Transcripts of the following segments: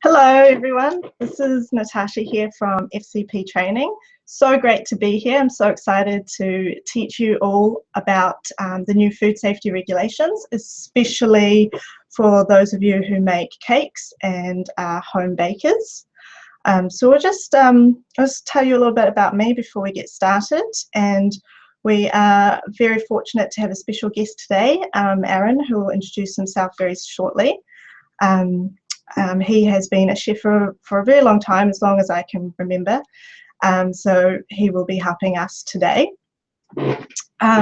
Hello everyone, this is Natasha here from FCP Training. So great to be here. I'm so excited to teach you all about the new food safety regulations, especially for those of you who make cakes and are home bakers. So I'll just tell you a little bit about me before we get started. And we are very fortunate to have a special guest today, Aaron, who will introduce himself very shortly. He has been a chef for a very long time, as long as I can remember. So he will be helping us today.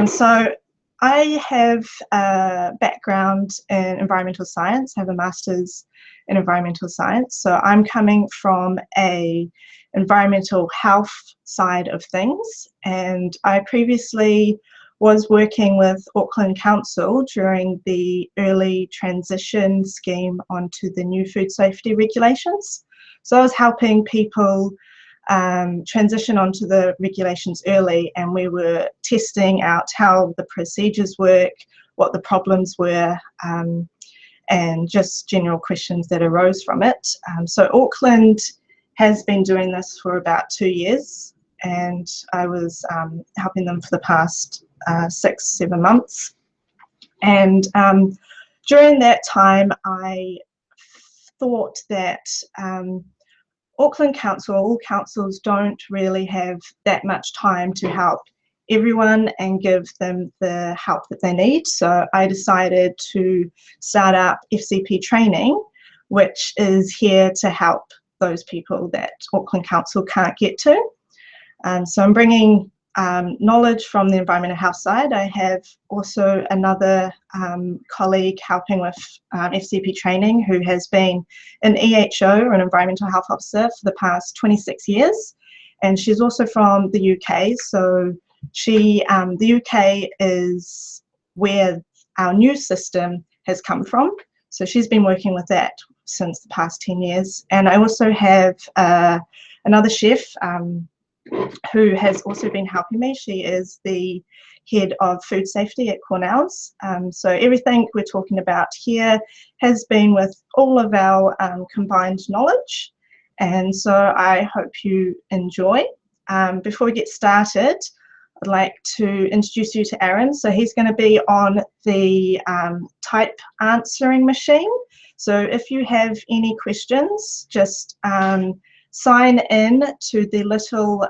So I have a background in environmental science, I have a master's in environmental science. So I'm coming from a environmental health side of things, and I previously was working with Auckland Council during the early transition scheme onto the new food safety regulations. So I was helping people transition onto the regulations early, and we were testing out how the procedures work, what the problems were, and just general questions that arose from it. So Auckland has been doing this for about 2 years, and I was helping them for the past 6-7 months. And during that time, I thought that Auckland Council, all councils don't really have that much time to help everyone and give them the help that they need. So I decided to start up FCP Training, which is here to help those people that Auckland Council can't get to. So I'm bringing knowledge from the environmental health side. I have also another colleague helping with FCP Training, who has been an EHO, or an environmental health officer, for the past 26 years. And she's also from the UK. So the UK is where our new system has come from. So she's been working with that since the past 10 years. And I also have another chef who has also been helping me. She is the head of food safety at Cornell's. So everything we're talking about here has been with all of our combined knowledge, and so I hope you enjoy. Before we get started, I'd like to introduce you to Aaron. So he's going to be on the type answering machine. So if you have any questions, just sign in to the little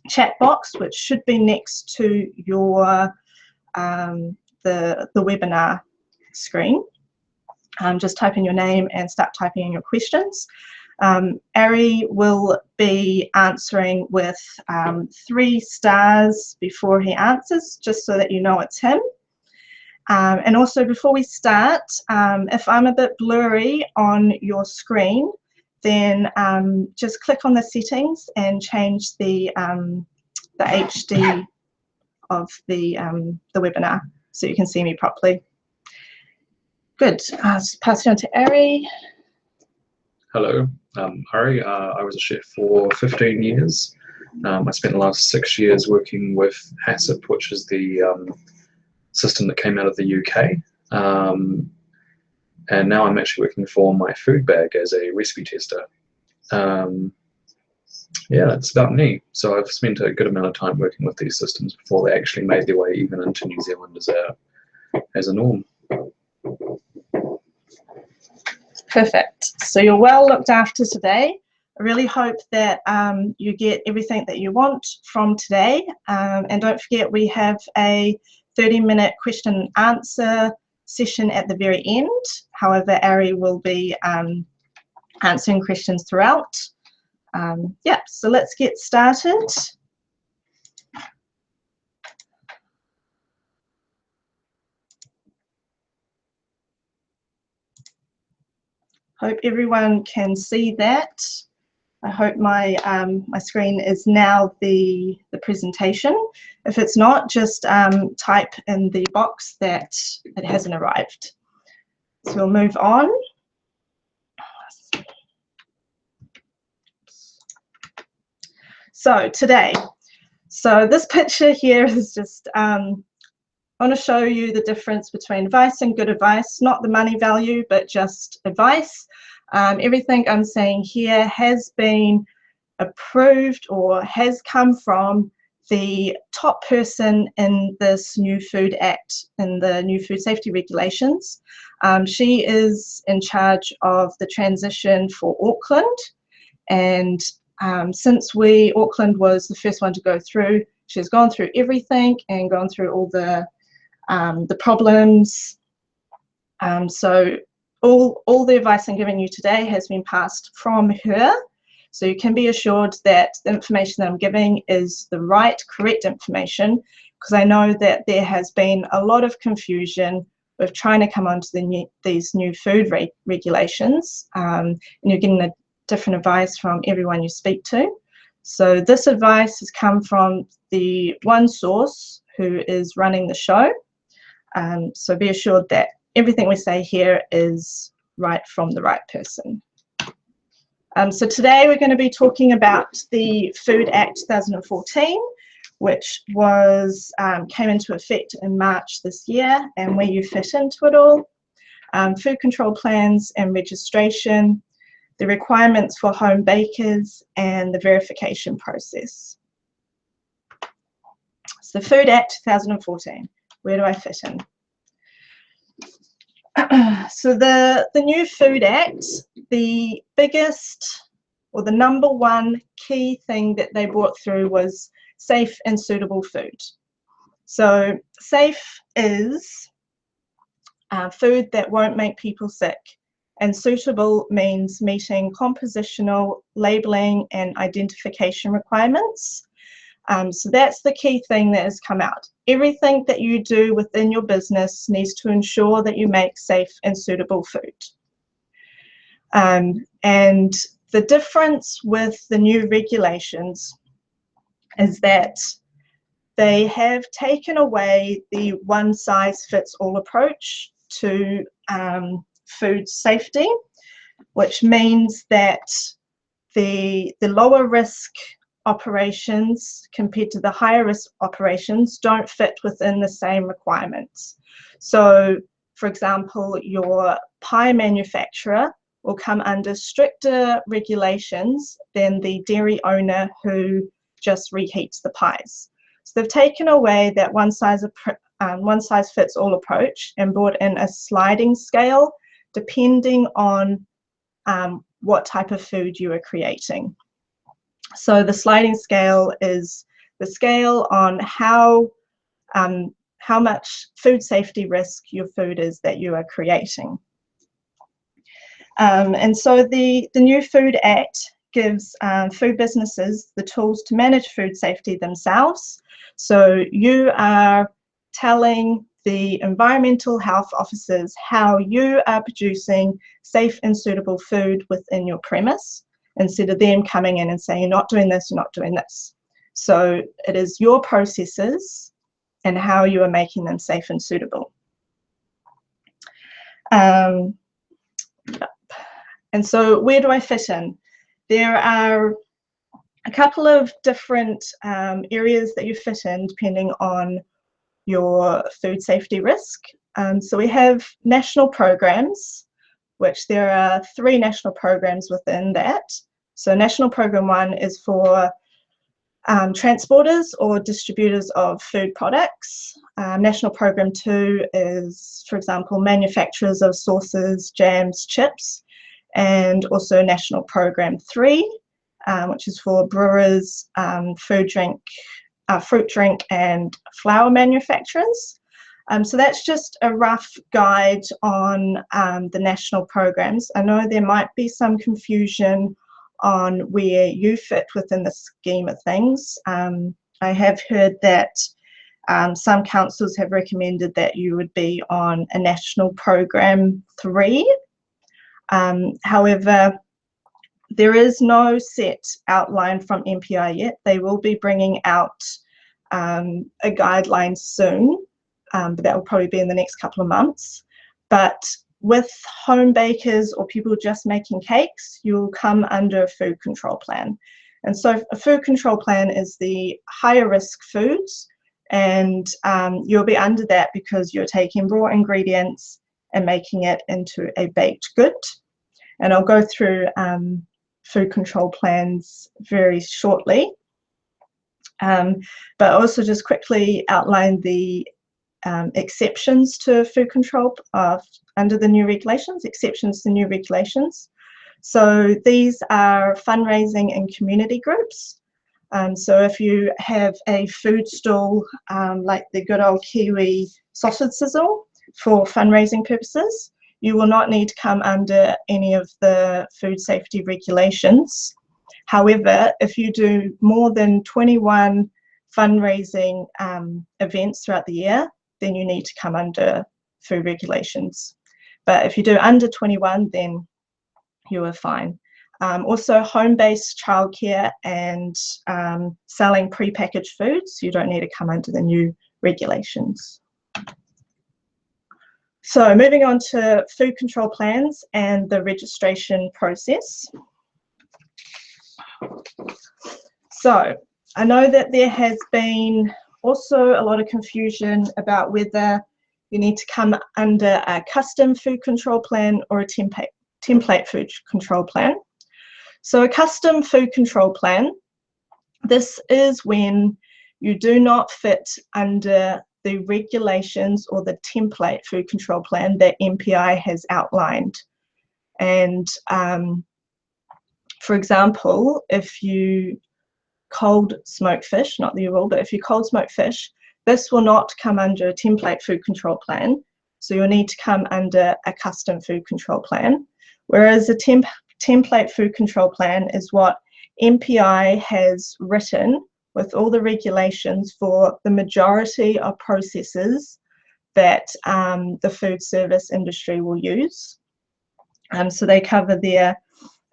chat box, which should be next to your the webinar screen. Just type in your name and start typing in your questions. Ari will be answering with 3 stars before he answers, just so that you know it's him. And also, before we start, if I'm a bit blurry on your screen, then just click on the settings and change the HD of the webinar so you can see me properly. Good. I'll just pass it on to Ari. Hello, I'm Ari. I was a chef for 15 years. I spent the last 6 years working with HACCP, which is the system that came out of the UK. And now I'm actually working for My Food Bag as a recipe tester. Yeah, that's about me. So I've spent a good amount of time working with these systems before they actually made their way even into New Zealand as a norm. Perfect. So you're well looked after today. I really hope that you get everything that you want from today. And don't forget, we have a 30-minute question and answer session at the very end. However, Ari will be answering questions throughout. Yeah, so let's get started. Hope everyone can see that. I hope my my screen is now the presentation. If it's not, just type in the box that it hasn't arrived. So we'll move on. So today, this picture here is just I want to show you the difference between advice and good advice, not the money value, but just advice. Everything I'm saying here has been approved or has come from the top person in this new Food Act, in the new food safety regulations. She is in charge of the transition for Auckland, and since Auckland was the first one to go through, she's gone through everything and gone through all the problems. So all the advice I'm giving you today has been passed from her. So you can be assured that the information that I'm giving is the right, correct information, because I know that there has been a lot of confusion with trying to come onto these new food regulations, and you're getting a different advice from everyone you speak to. So this advice has come from the one source who is running the show. So be assured that everything we say here is right from the right person. So today we're going to be talking about the Food Act 2014, which came into effect in March this year, and where you fit into it all. Food control plans and registration, the requirements for home bakers, and the verification process. So the Food Act 2014, where do I fit in? So the new Food Act, the biggest or the number one key thing that they brought through was safe and suitable food. So safe is food that won't make people sick, and suitable means meeting compositional, labeling, and identification requirements. So that's the key thing that has come out. Everything that you do within your business needs to ensure that you make safe and suitable food. And the difference with the new regulations is that they have taken away the one-size-fits-all approach to food safety, which means that the lower risk operations compared to the higher risk operations don't fit within the same requirements. So, for example, your pie manufacturer will come under stricter regulations than the dairy owner who just reheats the pies. So they've taken away that one size fits all approach and brought in a sliding scale depending on what type of food you are creating. So the sliding scale is the scale on how much food safety risk your food is that you are creating. And so the new Food Act gives food businesses the tools to manage food safety themselves. So you are telling the environmental health officers how you are producing safe and suitable food within your premise, instead of them coming in and saying, you're not doing this, you're not doing this. So it is your processes and how you are making them safe and suitable. And so where do I fit in? There are a couple of different areas that you fit in depending on your food safety risk. So we have national programs, which there are 3 national programs within that. So National Program 1 is for transporters or distributors of food products. National Program 2 is, for example, manufacturers of sauces, jams, chips, and also National Program 3, which is for brewers, fruit drink and flour manufacturers. So that's just a rough guide on the national programs. I know there might be some confusion on where you fit within the scheme of things. I have heard that some councils have recommended that you would be on a National Program 3. However, there is no set outline from MPI yet. They will be bringing out a guideline soon, but that will probably be in the next couple of months. But with home bakers or people just making cakes, you'll come under a food control plan. And so a food control plan is the higher risk foods, and you'll be under that because you're taking raw ingredients and making it into a baked good. And I'll go through food control plans very shortly. But also just quickly outline the exceptions to food control under the new regulations, exceptions to new regulations. So these are fundraising and community groups. So if you have a food stall like the good old Kiwi sausage sizzle for fundraising purposes, you will not need to come under any of the food safety regulations. However, if you do more than 21 fundraising events throughout the year, then you need to come under food regulations. But if you do under 21, then you are fine. Also, home-based childcare and selling prepackaged foods, you don't need to come under the new regulations. So moving on to food control plans and the registration process. So I know that there has been also a lot of confusion about whether you need to come under a custom food control plan or a template food control plan. So a custom food control plan, this is when you do not fit under the regulations or the template food control plan that MPI has outlined. And for example, if you cold smoke fish, not that you will, but if you cold smoke fish, this will not come under a template food control plan. So you'll need to come under a custom food control plan. Whereas a template food control plan is what MPI has written with all the regulations for the majority of processes that the food service industry will use. So they cover their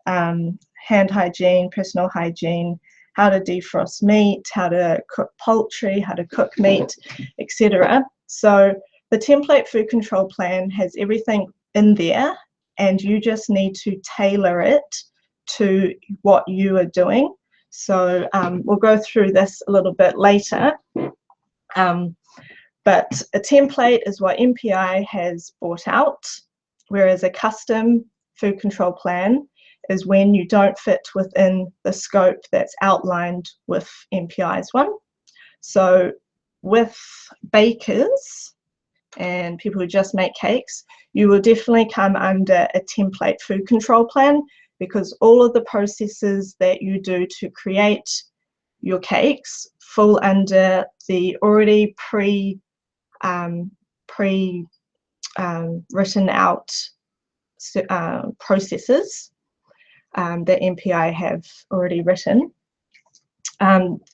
hand hygiene, personal hygiene, how to defrost meat, how to cook poultry, how to cook meat, etc. So the template food control plan has everything in there, and you just need to tailor it to what you are doing. So we'll go through this a little bit later. But a template is what MPI has brought out, whereas a custom food control plan is when you don't fit within the scope that's outlined with MPI's one. So with bakers and people who just make cakes, you will definitely come under a template food control plan, because all of the processes that you do to create your cakes fall under the already written out processes that MPI have already written.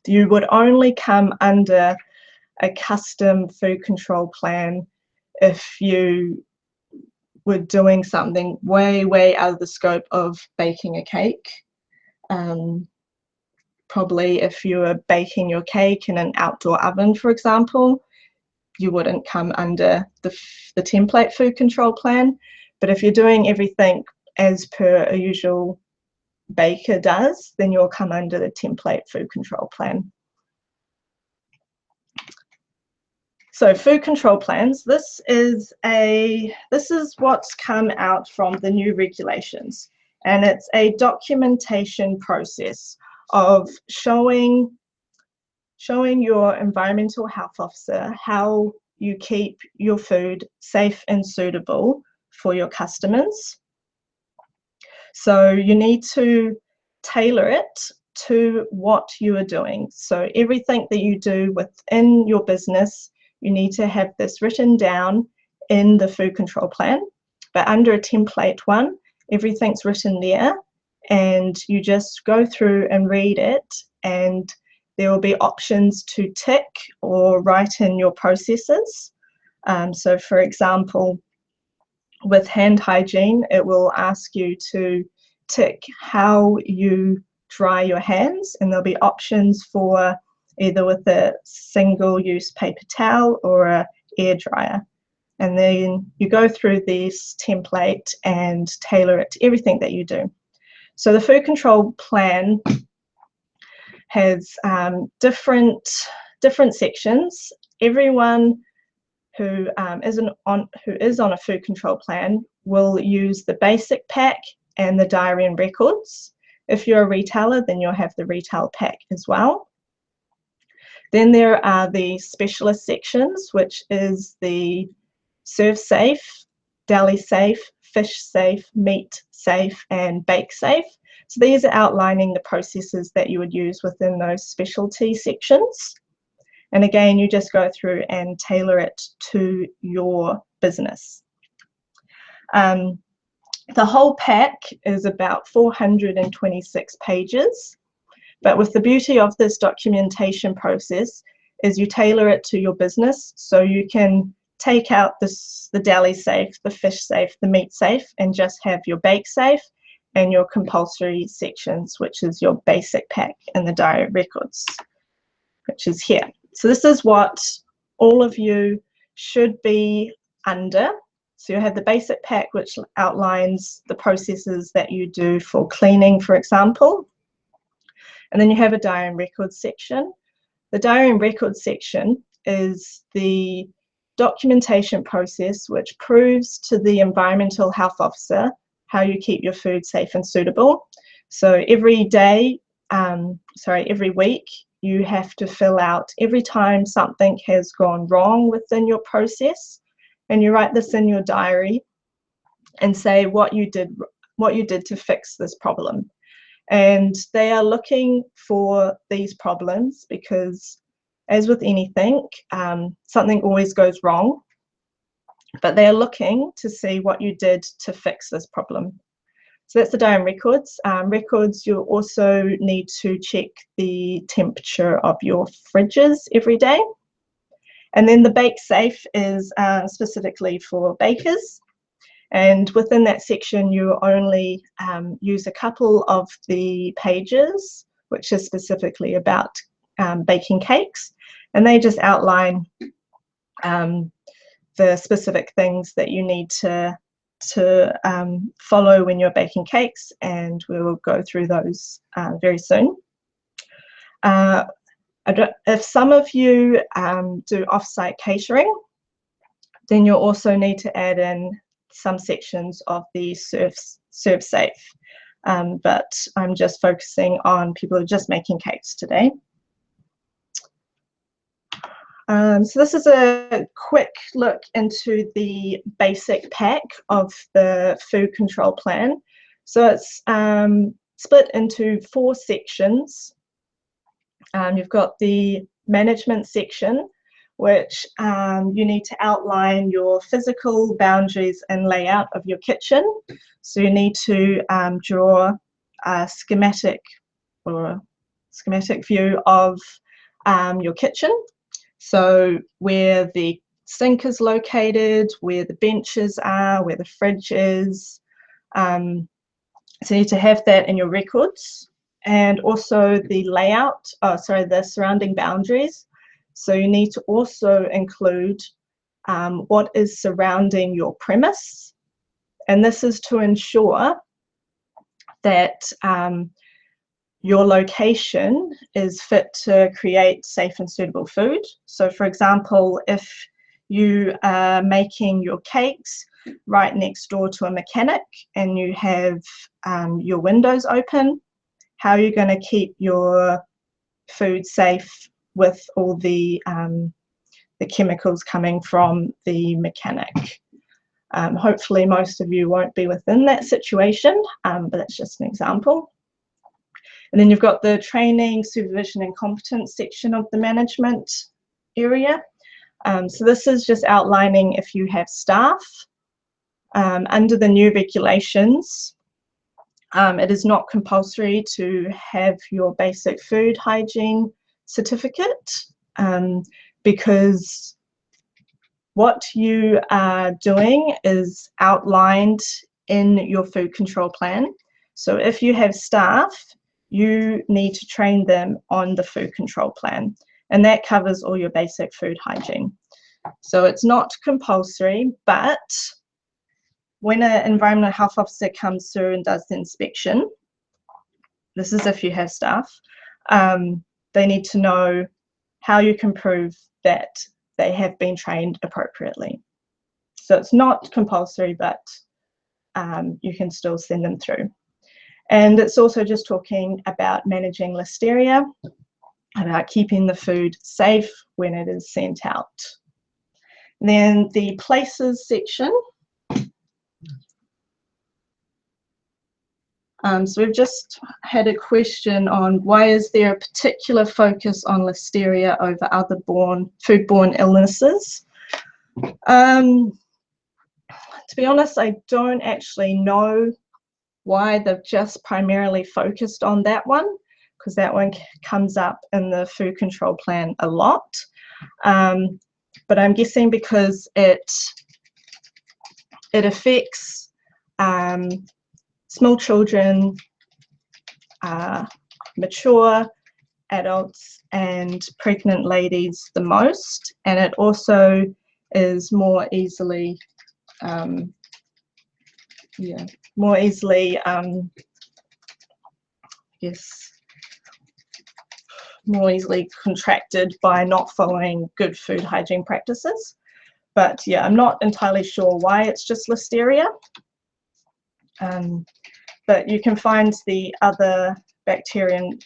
You would only come under a custom food control plan if you were doing something way out of the scope of baking a cake. Probably if you were baking your cake in an outdoor oven, for example, you wouldn't come under the template food control plan. But if you're doing everything as per a usual baker does, then you'll come under the template food control plan. So food control plans, this is what's come out from the new regulations, and it's a documentation process of showing your environmental health officer how you keep your food safe and suitable for your customers. So you need to tailor it to what you are doing. So everything that you do within your business, you need to have this written down in the food control plan. But under a template one, everything's written there, and you just go through and read it, and there will be options to tick or write in your processes. So for example, with hand hygiene, it will ask you to tick how you dry your hands, and there'll be options for either with a single-use paper towel or a air dryer. And then you go through this template and tailor it to everything that you do. So the food control plan has different sections. Everyone who is on a food control plan will use the basic pack and the diary and records. If you're a retailer, then you'll have the retail pack as well. Then there are the specialist sections, which is the serve safe, deli safe, fish safe, meat safe, and bake safe. So these are outlining the processes that you would use within those specialty sections. And again, you just go through and tailor it to your business. The whole pack is about 426 pages. But with the beauty of this documentation process is you tailor it to your business, so you can take out the deli safe, the fish safe, the meat safe, and just have your bake safe and your compulsory sections, which is your basic pack and the diary records, which is here. So this is what all of you should be under. So you have the basic pack, which outlines the processes that you do for cleaning, for example. And then you have a diary and records section. The diary and records section is the documentation process which proves to the environmental health officer how you keep your food safe and suitable. So every week, you have to fill out every time something has gone wrong within your process, and you write this in your diary and say what you did to fix this problem. And they are looking for these problems because, as with anything, something always goes wrong, but they are looking to see what you did to fix this problem. So that's the diary and records. Records, you also need to check the temperature of your fridges every day. And then the bake safe is specifically for bakers. And within that section, you only use a couple of the pages, which is specifically about baking cakes. And they just outline the specific things that you need to follow when you're baking cakes. And we will go through those very soon. If some of you do off-site catering, then you'll also need to add in some sections of the serve safe, but I'm just focusing on people who are just making cakes today. So this is a quick look into the basic pack of the food control plan. So it's split into 4 sections. You've got the management section, which you need to outline your physical boundaries and layout of your kitchen. So you need to draw a schematic view of your kitchen. So where the sink is located, where the benches are, where the fridge is. So you need to have that in your records, and also the layout, the surrounding boundaries. So you need to also include what is surrounding your premise. And this is to ensure that your location is fit to create safe and suitable food. So for example, if you are making your cakes right next door to a mechanic and you have your windows open, how are you going to keep your food safe with all the chemicals coming from the mechanic? Hopefully most of you won't be within that situation, but that's just an example. And then you've got the training, supervision and competence section of the management area. So this is just outlining if you have staff. Under the new regulations, it is not compulsory to have your basic food hygiene certificate, because what you are doing is outlined in your food control plan. So if you have staff, you need to train them on the food control plan, and that covers all your basic food hygiene. So it's not compulsory, but when an environmental health officer comes through and does the inspection, this is if you have staff, they need to know how you can prove that they have been trained appropriately. So it's not compulsory, but you can still send them through. And it's also just talking about managing listeria, about keeping the food safe when it is sent out. Then the places section. So we've just had a question on why is there a particular focus on listeria over other foodborne illnesses? To be honest, I don't actually know why they've just primarily focused on that one, because that one comes up in the food control plan a lot. But I'm guessing because it affects small children, mature adults and pregnant ladies the most, and it also is more easily more easily contracted by not following good food hygiene practices. But yeah, I'm not entirely sure why it's just listeria. But you can find the other bacteria in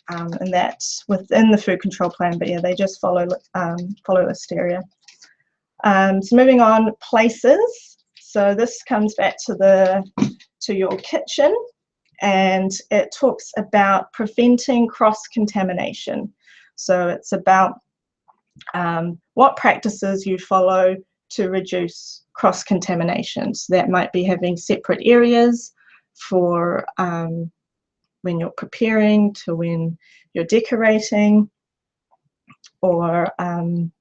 that within the food control plan, but yeah, they just follow listeria. So moving on, places. So this comes back to your kitchen, and it talks about preventing cross-contamination. So it's about what practices you follow to reduce cross-contamination. So that might be having separate areas for when you're preparing to when you're decorating, or and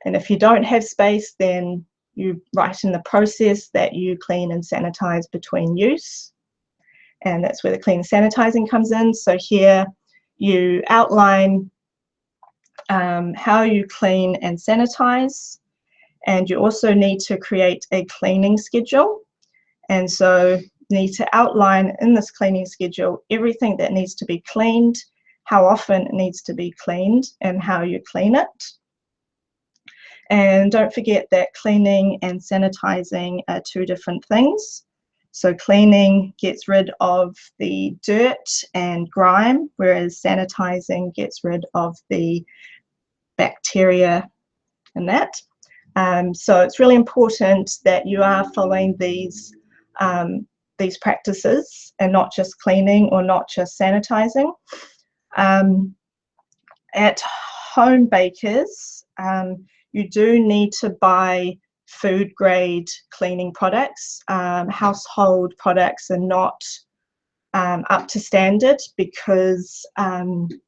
if you don't have space, then you write in the process that you clean and sanitize between use, and that's where the clean sanitizing comes in. So here you outline how you clean and sanitize, and you also need to create a cleaning schedule. And so you need to outline in this cleaning schedule everything that needs to be cleaned, how often it needs to be cleaned, and how you clean it. And don't forget that cleaning and sanitizing are two different things. So cleaning gets rid of the dirt and grime, whereas sanitizing gets rid of the bacteria and that. So it's really important that you are following these practices and not just cleaning or not just sanitizing. At home bakers, you do need to buy food grade cleaning products. Household products are not up to standard because the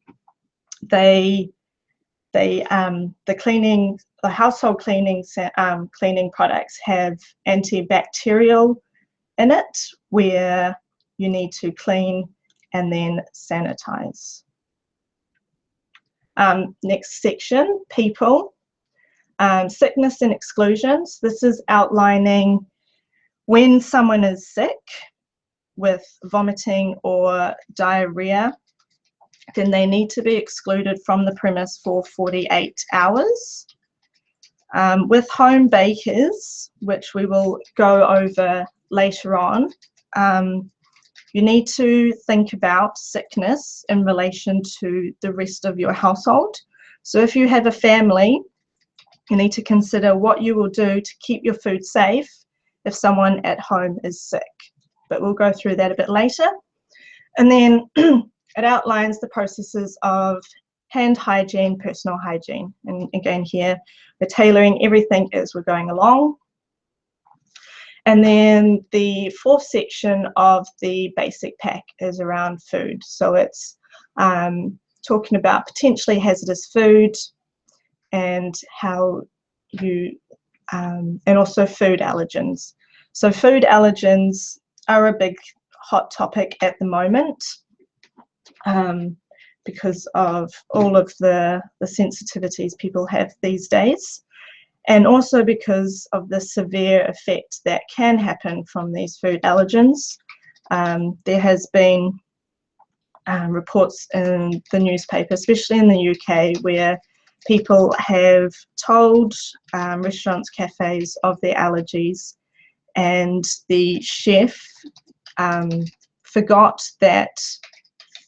household cleaning products have antibacterial in it, where you need to clean and then sanitize. Next section, people. Sickness and exclusions. This is outlining when someone is sick with vomiting or diarrhea, then they need to be excluded from the premise for 48 hours. With home bakers, which we will go over later on, you need to think about sickness in relation to the rest of your household. So if you have a family, you need to consider what you will do to keep your food safe if someone at home is sick. But we'll go through that a bit later. And then it outlines the processes of hand hygiene, personal hygiene. And again here, we're tailoring everything as we're going along. And then the fourth section of the basic pack is around food. So it's talking about potentially hazardous food and how you, and also food allergens. So food allergens are a big hot topic at the moment because of all of the sensitivities people have these days, and also because of the severe effect that can happen from these food allergens. There has been reports in the newspaper, especially in the UK, where people have told restaurants, cafes of their allergies, and the chef forgot that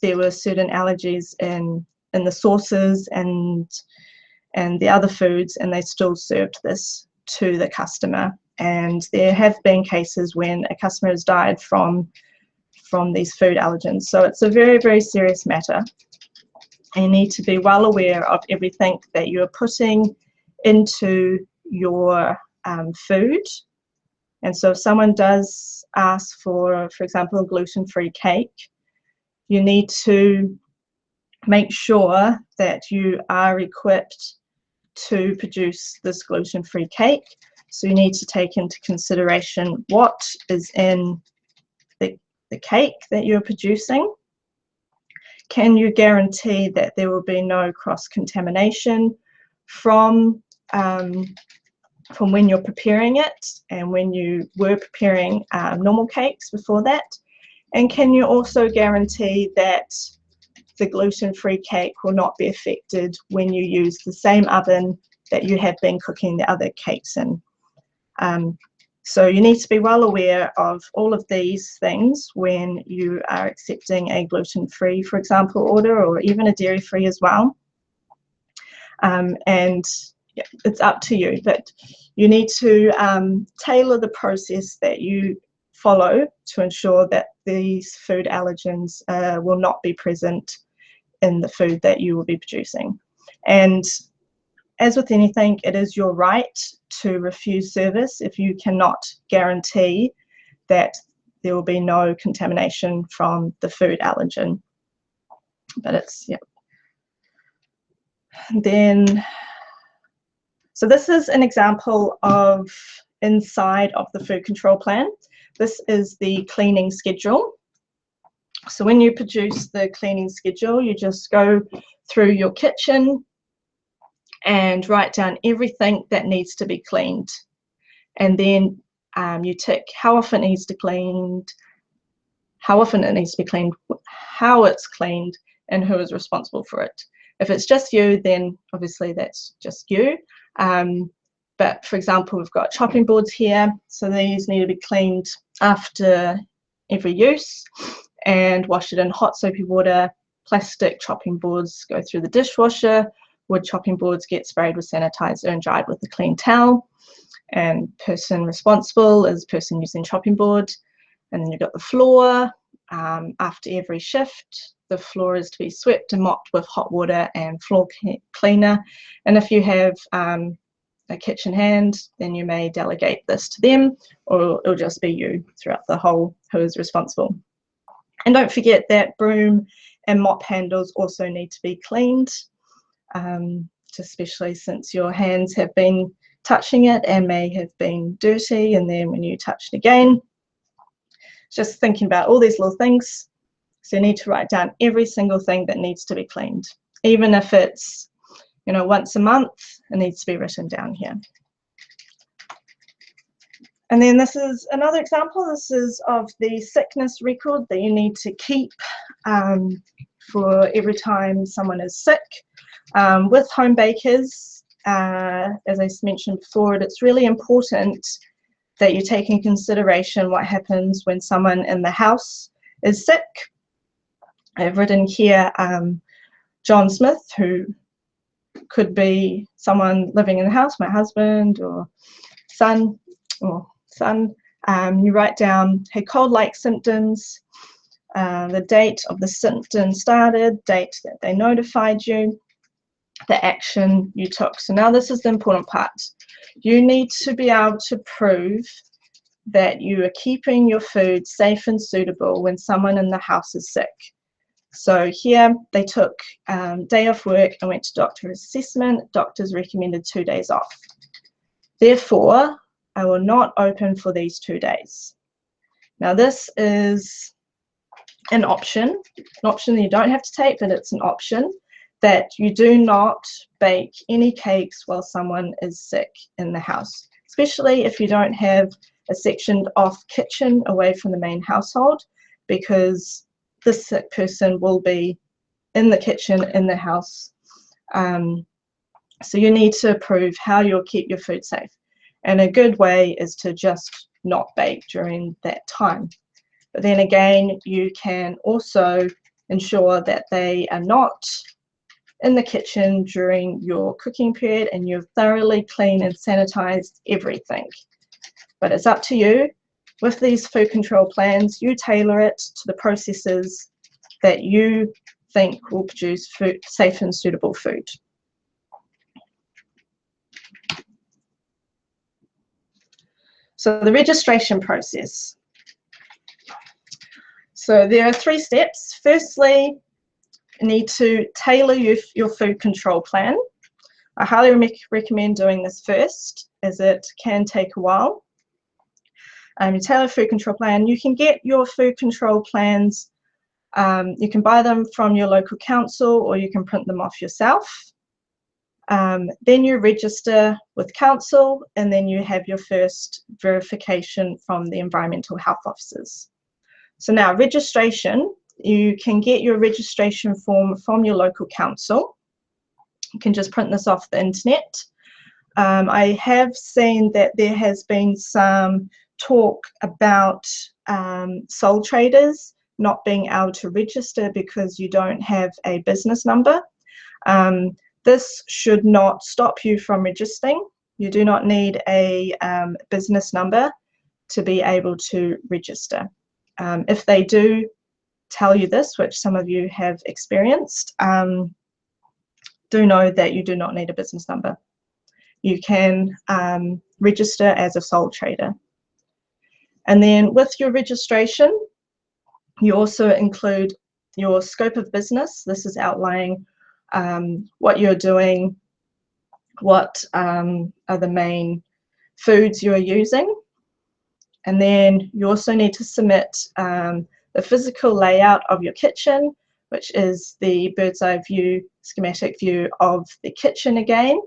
there were certain allergies in the sauces and the other foods, and they still served this to the customer. And there have been cases when a customer has died from these food allergens. So it's a very, very serious matter. You need to be well aware of everything that you're putting into your food. And so if someone does ask for example, a gluten-free cake, you need to make sure that you are equipped to produce this gluten-free cake. So you need to take into consideration what is in the cake that you're producing. Can you guarantee that there will be no cross-contamination from when you're preparing it and when you were preparing normal cakes before that? And can you also guarantee that the gluten-free cake will not be affected when you use the same oven that you have been cooking the other cakes in? So you need to be well aware of all of these things when you are accepting a gluten-free, for example, order, or even a dairy-free as well. And yeah, it's up to you, but you need to tailor the process that you follow to ensure that these food allergens will not be present in the food that you will be producing. And as with anything, it is your right to refuse service if you cannot guarantee that there will be no contamination from the food allergen. But it's, yeah. Then, so this is an example of inside of the food control plan. This is the cleaning schedule. So when you produce the cleaning schedule, you just go through your kitchen and write down everything that needs to be cleaned. And then you tick how often it needs to be cleaned, how it's cleaned, and who is responsible for it. If it's just you, then obviously that's just you. But for example, we've got chopping boards here. So these need to be cleaned after every use and wash it in hot soapy water. Plastic chopping boards go through the dishwasher. Wood chopping boards get sprayed with sanitizer and dried with a clean towel. And person responsible is person using chopping board. And then you've got the floor. After every shift, the floor is to be swept and mopped with hot water and floor cleaner. And if you have a kitchen hand, then you may delegate this to them, or it'll just be you throughout the whole who is responsible. And don't forget that broom and mop handles also need to be cleaned. Especially since your hands have been touching it and may have been dirty, and then when you touch it again, just thinking about all these little things. So you need to write down every single thing that needs to be cleaned, even if it's, you know, once a month, it needs to be written down here. And then this is another example. This is of the sickness record that you need to keep for every time someone is sick. With home bakers, as I mentioned before, it's really important that you take in consideration what happens when someone in the house is sick. I've written here John Smith, who could be someone living in the house, my husband or son. You write down had cold-like symptoms, the date of the symptom started, date that they notified you, the action you took. So now this is the important part. You need to be able to prove that you are keeping your food safe and suitable when someone in the house is sick. So here they took day off work and went to doctor assessment. Doctors recommended 2 days off. Therefore, I will not open for these 2 days. Now this is an option that you don't have to take, but it's an option that you do not bake any cakes while someone is sick in the house, especially if you don't have a sectioned off kitchen away from the main household, because this sick person will be in the kitchen in the house. So you need to prove how you'll keep your food safe. And a good way is to just not bake during that time. But then again, you can also ensure that they are not in the kitchen during your cooking period and you've thoroughly cleaned and sanitized everything. But it's up to you. With these food control plans, you tailor it to the processes that you think will produce food, safe and suitable food. So the registration process. So there are 3 steps. Firstly, you need to tailor your food control plan. I highly recommend doing this first, as it can take a while. You tailor a food control plan. You can get your food control plans, you can buy them from your local council or you can print them off yourself. Then you register with council and then you have your first verification from the environmental health officers. So now registration, you can get your registration form from your local council. You can just print this off the internet. I have seen that there has been some talk about sole traders not being able to register because you don't have a business number. This should not stop you from registering. You do not need a business number to be able to register. If they do tell you this, which some of you have experienced, do know that you do not need a business number. You can register as a sole trader. And then with your registration, you also include your scope of business. This is outlining what you're doing, what are the main foods you're using. And then you also need to submit the physical layout of your kitchen, which is the bird's eye view, schematic view of the kitchen again,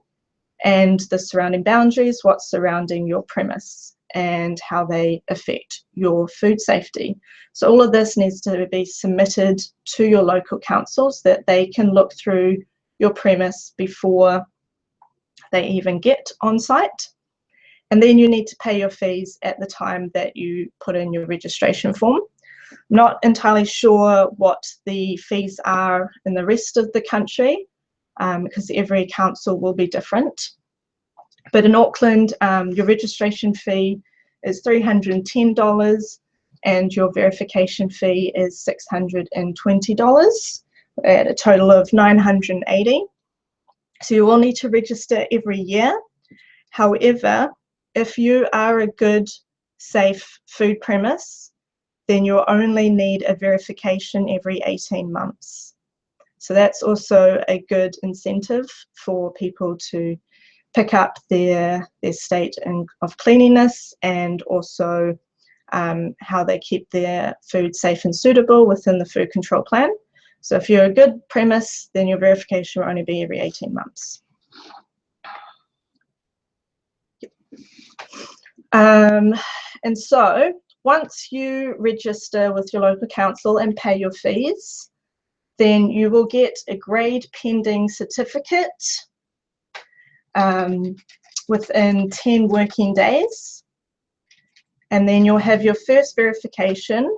and the surrounding boundaries, what's surrounding your premise and how they affect your food safety. So all of this needs to be submitted to your local councils that they can look through your premise before they even get on site. And then you need to pay your fees at the time that you put in your registration form. Not entirely sure what the fees are in the rest of the country, because every council will be different. But in Auckland, your registration fee is $310 and your verification fee is $620 at a total of $980. So you will need to register every year. However, if you are a good, safe food premise, then you'll only need a verification every 18 months. So that's also a good incentive for people to pick up their state of cleanliness and also how they keep their food safe and suitable within the food control plan. So if you're a good premise, then your verification will only be every 18 months. And so once you register with your local council and pay your fees, then you will get a grade pending certificate within 10 working days. And then you'll have your first verification,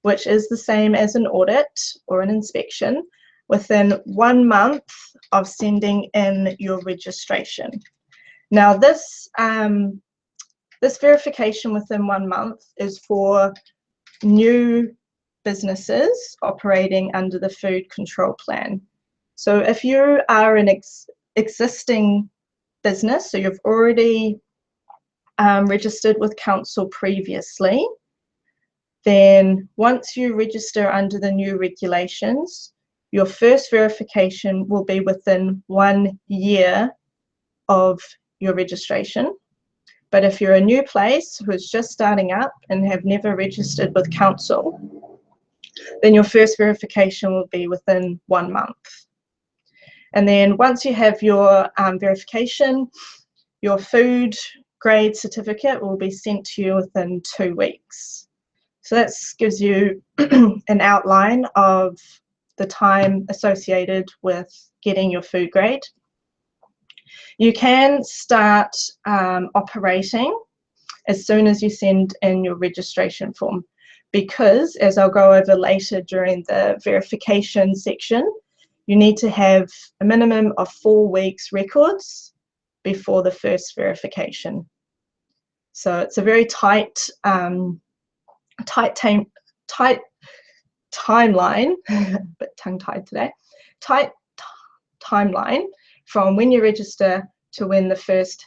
which is the same as an audit or an inspection, within 1 month of sending in your registration. Now this verification within 1 month is for new businesses operating under the food control plan. So if you are an existing business, so you've already registered with council previously, then once you register under the new regulations, your first verification will be within 1 year of your registration. But if you're a new place who is just starting up and have never registered with council, then your first verification will be within 1 month. And then once you have your verification, your food grade certificate will be sent to you within 2 weeks. So that gives you an outline of the time associated with getting your food grade. You can start operating as soon as you send in your registration form, because, as I'll go over later during the verification section, you need to have a minimum of 4 weeks records before the first verification. So it's a very tight timeline, a bit tongue-tied today, tight timeline from when you register to when the first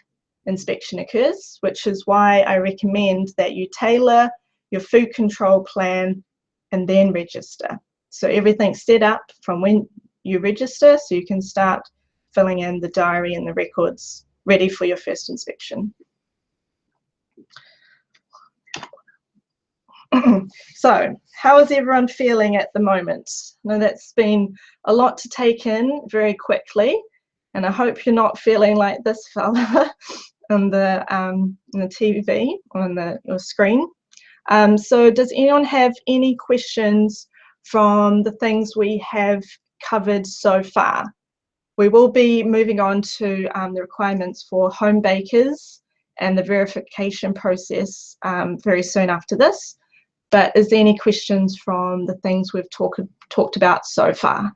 inspection occurs, which is why I recommend that you tailor your food control plan and then register. So everything's set up from when you register, so you can start filling in the diary and the records ready for your first inspection. So, how is everyone feeling at the moment? Now, that's been a lot to take in very quickly, and I hope you're not feeling like this fella on the TV on your screen. So, does anyone have any questions from the things we have covered so far? We will be moving on to the requirements for home bakers and the verification process very soon after this. But is there any questions from the things we've talked about so far?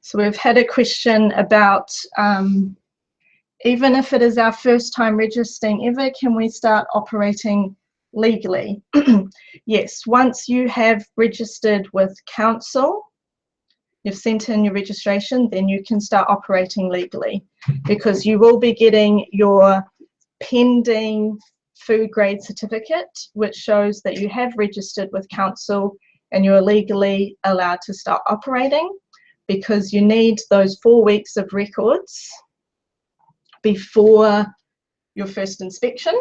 So we've had a question about even if it is our first time registering ever, can we start operating legally? Yes, once you have registered with council, you've sent in your registration, then you can start operating legally, because you will be getting your pending food grade certificate, which shows that you have registered with council and you're legally allowed to start operating, because you need those 4 weeks of records before your first inspection.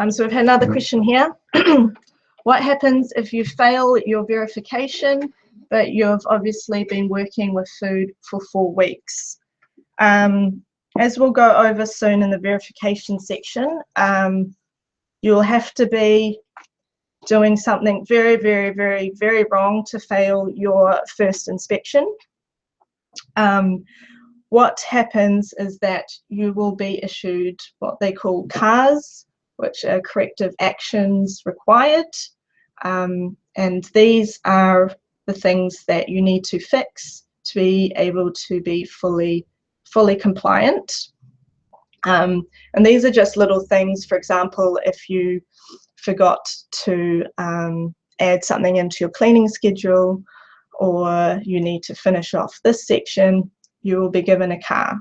So we've had another question here. What happens if you fail your verification, but you've obviously been working with food for 4 weeks? As we'll go over soon in the verification section, you'll have to be doing something very, very, very, very wrong to fail your first inspection. What happens is that you will be issued what they call CARs, which are corrective actions required, and these are the things that you need to fix to be able to be fully compliant. And these are just little things. For example, if you forgot to add something into your cleaning schedule, or you need to finish off this section, you will be given a CAR.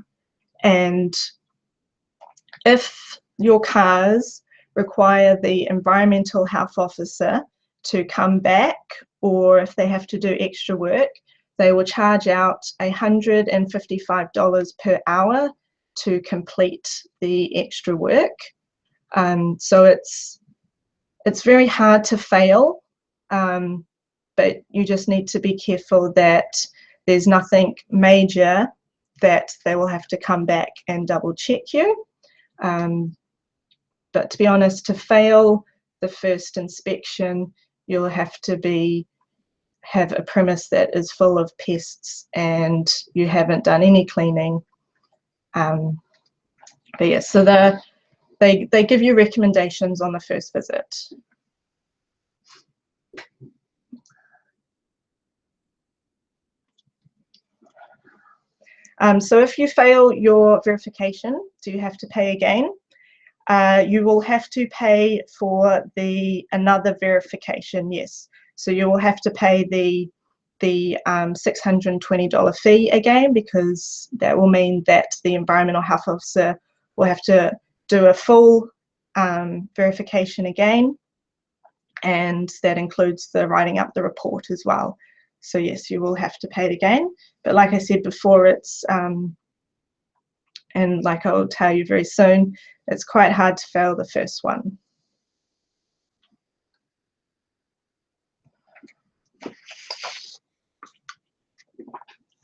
And if your CARs require the environmental health officer to come back, or if they have to do extra work, they will charge out $155 per hour to complete the extra work. So it's very hard to fail, but you just need to be careful that there's nothing major that they will have to come back and double check you. But to be honest, to fail the first inspection, you'll have to have a premise that is full of pests and you haven't done any cleaning. But yeah, so they give you recommendations on the first visit. So if you fail your verification, do you have to pay again? You will have to pay for another verification, yes. So you will have to pay the $620 fee again, because that will mean that the environmental health officer will have to do a full verification again, and that includes the writing up the report as well. So yes, you will have to pay it again. But like I said before, it's and like I'll tell you very soon, it's quite hard to fail the first one.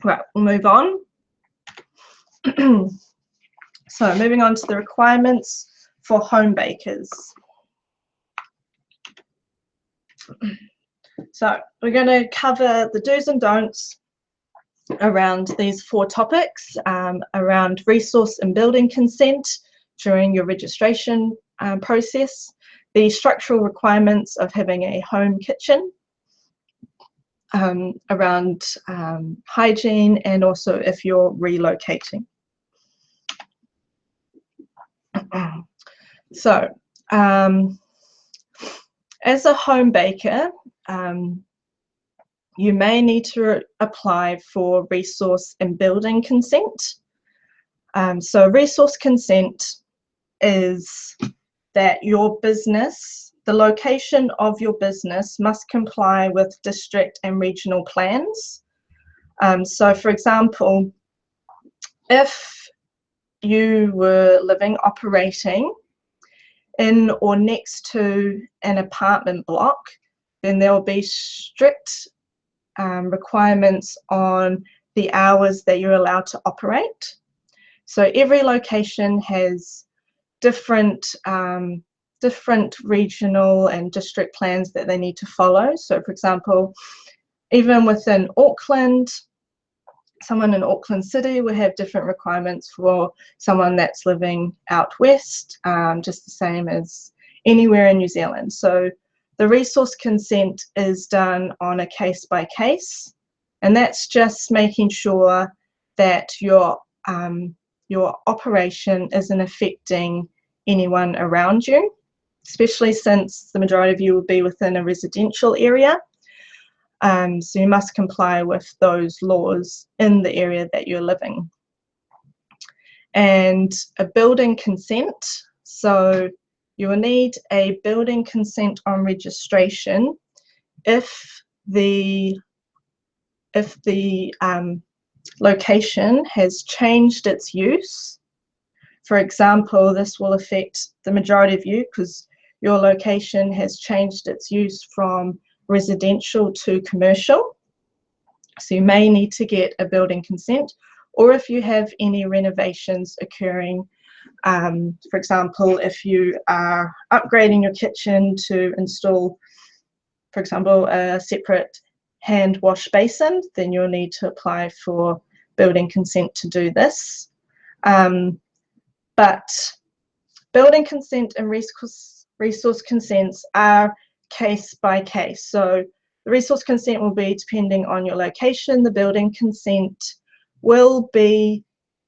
Right, we'll move on. So moving on to the requirements for home bakers. So we're going to cover the do's and don'ts around these 4 topics, around resource and building consent during your registration process, the structural requirements of having a home kitchen, around hygiene, and also if you're relocating. So as a home baker, you may need to apply for resource and building consent. So resource consent is that your business, the location of your business must comply with district and regional plans. So for example, if you were operating in or next to an apartment block, then there will be strict requirements on the hours that you're allowed to operate. So every location has different regional and district plans that they need to follow. So for example, even within Auckland, someone in Auckland City will have different requirements for someone that's living out west, just the same as anywhere in New Zealand. So the resource consent is done on a case by case, and that's just making sure that your operation isn't affecting anyone around you, especially since the majority of you will be within a residential area. So you must comply with those laws in the area that you're living. And a building consent, so you will need a building consent on registration if the location has changed its use. For example, this will affect the majority of you because your location has changed its use from residential to commercial. So you may need to get a building consent, or if you have any renovations occurring, for example, if you are upgrading your kitchen to install, for example, a separate hand wash basin, then you'll need to apply for building consent to do this. But building consent and resource consents are case by case. So the resource consent will be depending on your location. The building consent will be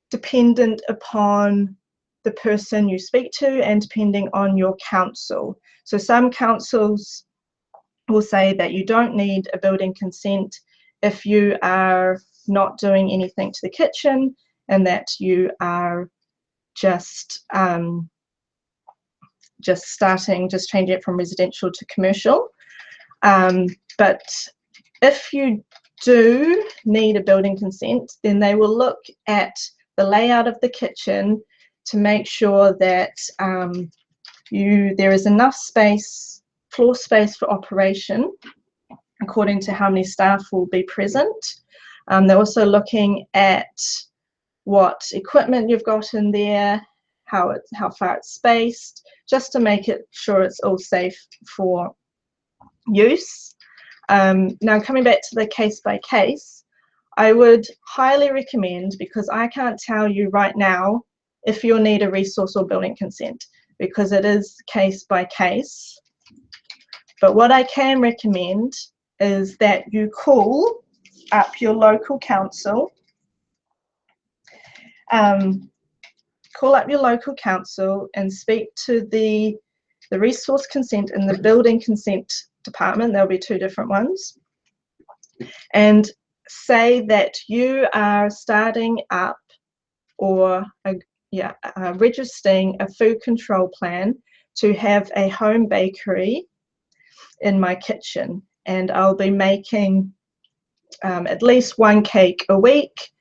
dependent upon the person you speak to and depending on your council. So some councils will say that you don't need a building consent if you are not doing anything to the kitchen and that you are just changing it from residential to commercial. But if you do need a building consent, then they will look at the layout of the kitchen to make sure that there is enough space, floor space for operation, according to how many staff will be present. They're also looking at what equipment you've got in there, how far it's spaced, just to make it sure it's all safe for use. Now coming back to the case by case, I would highly recommend, because I can't tell you right now if you'll need a resource or building consent, because it is case by case. But what I can recommend is that you call up your local council, and speak to the resource consent and the building consent department. There'll be 2 different ones, and say that you are starting up or registering a food control plan to have a home bakery in my kitchen, and I'll be making at least 1 cake a week,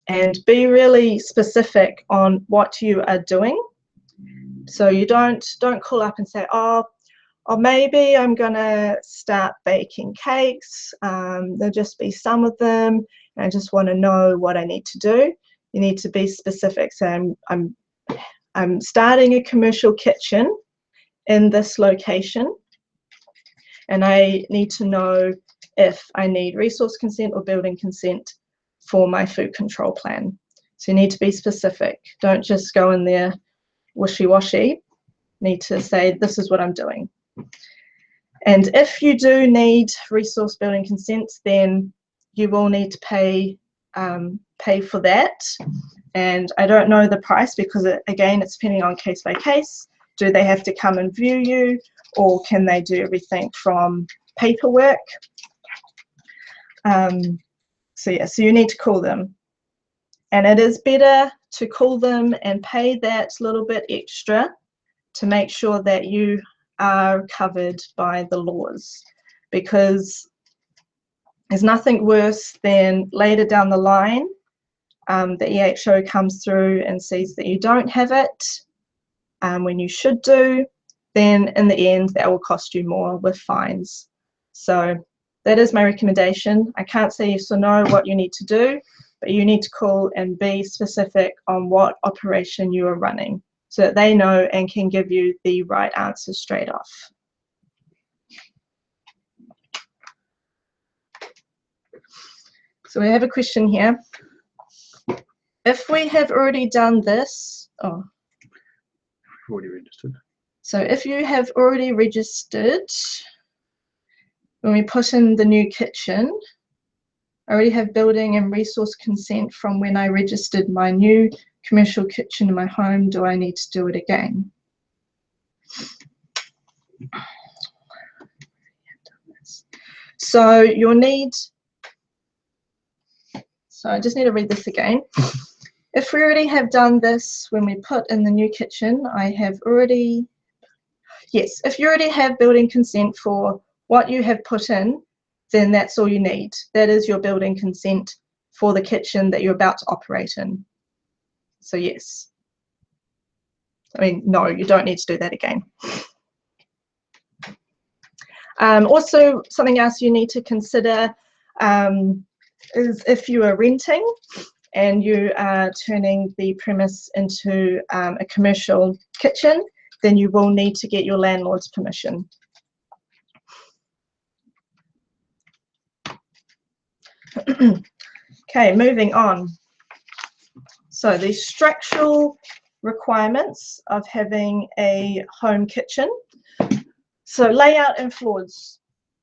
and be really specific on what you are doing. So you don't call up and say, oh, or maybe I'm gonna start baking cakes. There'll just be some of them, and I just want to know what I need to do. You need to be specific. So I'm starting a commercial kitchen in this location, and I need to know if I need resource consent or building consent for my food control plan. So you need to be specific. Don't just go in there wishy-washy. Need to say, this is what I'm doing. And if you do need resource building consent, then you will need to pay for that. And I don't know the price because, again, it's depending on case by case. Do they have to come and view you, or can they do everything from paperwork? So you need to call them. And it is better to call them and pay that little bit extra to make sure that you are covered by the laws, because there's nothing worse than later down the line the EHO comes through and sees that you don't have it when you should do. Then in the end that will cost you more with fines. So that is my recommendation. I can't say yes or no what you need to do, but you need to call and be specific on what operation you are running so that they know and can give you the right answer straight off. So we have a question here. If we have already done this, Already registered. So if you have already registered, when we put in the new kitchen, I already have building and resource consent from when I registered my new commercial kitchen in my home. Do I need to do it again? So you'll need, so I just need to read this again. If we already have done this when we put in the new kitchen, I have already, yes, if you already have building consent for what you have put in, then that's all you need. That is your building consent for the kitchen that you're about to operate in. So yes. I mean, no, you don't need to do that again. Also, something else you need to consider is if you are renting and you are turning the premise into a commercial kitchen, then you will need to get your landlord's permission. Okay, moving on. So the structural requirements of having a home kitchen. So layout and floors.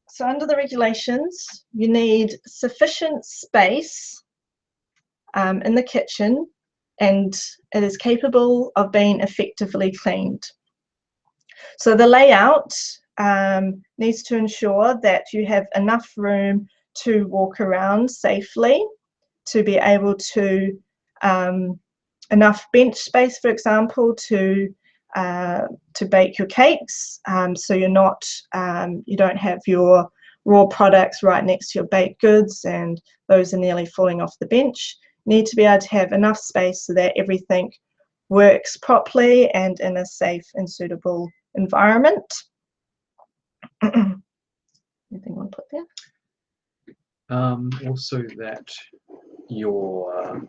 So under the regulations, you need sufficient space in the kitchen, and it is capable of being effectively cleaned. So the layout needs to ensure that you have enough room to walk around safely, to be able to enough bench space, for example, to bake your cakes, so you're not you don't have your raw products right next to your baked goods and those are nearly falling off the bench. You need to be able to have enough space so that everything works properly and in a safe and suitable environment. Anything you want to put there? Also that your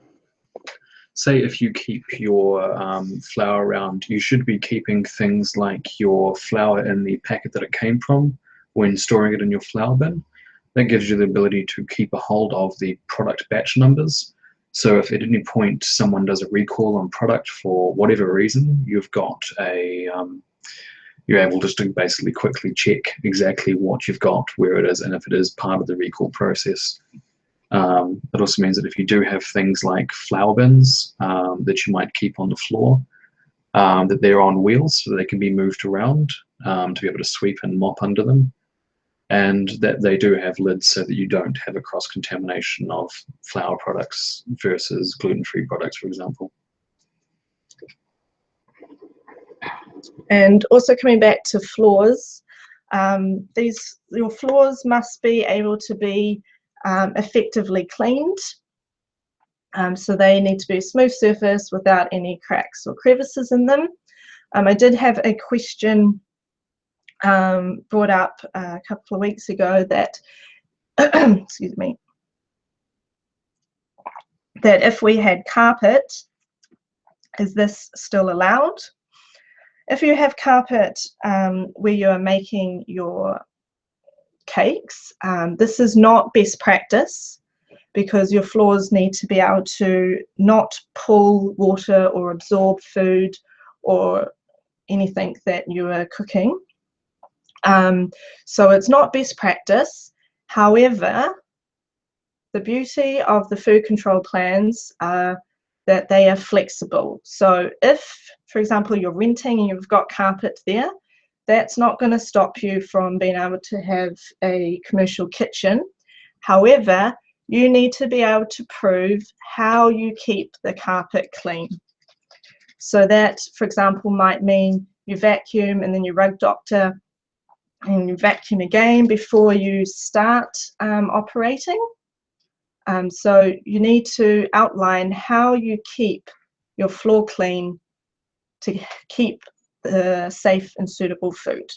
say if you keep your flour around, you should be keeping things like your flour in the packet that it came from when storing it in your flour bin. That gives you the ability to keep a hold of the product batch numbers. So if at any point someone does a recall on product for whatever reason, you've got a you're able just to basically quickly check exactly what you've got, where it is, and if it is part of the recall process. It also means that if you do have things like flour bins that you might keep on the floor, that they're on wheels so they can be moved around to be able to sweep and mop under them, and that they do have lids so that you don't have a cross-contamination of flour products versus gluten-free products, for example. And also coming back to floors, your floors must be able to be effectively cleaned. So they need to be a smooth surface without any cracks or crevices in them. I did have a question brought up a couple of weeks ago that, excuse me, that if we had carpet, is this still allowed? If you have carpet where you are making your cakes, this is not best practice, because your floors need to be able to not pull water or absorb food or anything that you are cooking. So it's not best practice. However, the beauty of the food control plans are that they are flexible. So if, for example, you're renting and you've got carpet there, that's not going to stop you from being able to have a commercial kitchen. However, you need to be able to prove how you keep the carpet clean. So that, for example, might mean you vacuum and then you rug doctor and you vacuum again before you start operating. So you need to outline how you keep your floor clean to keep the safe and suitable food.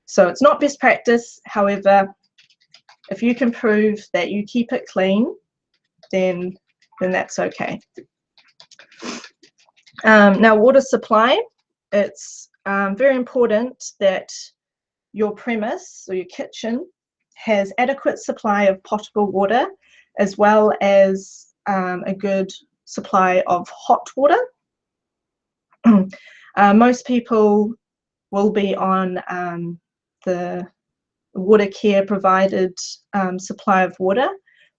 So it's not best practice. However, if you can prove that you keep it clean, then that's okay. Now, water supply. It's very important that your premise or your kitchen has adequate supply of potable water, as well as a good supply of hot water. Most people will be on the water care provided supply of water,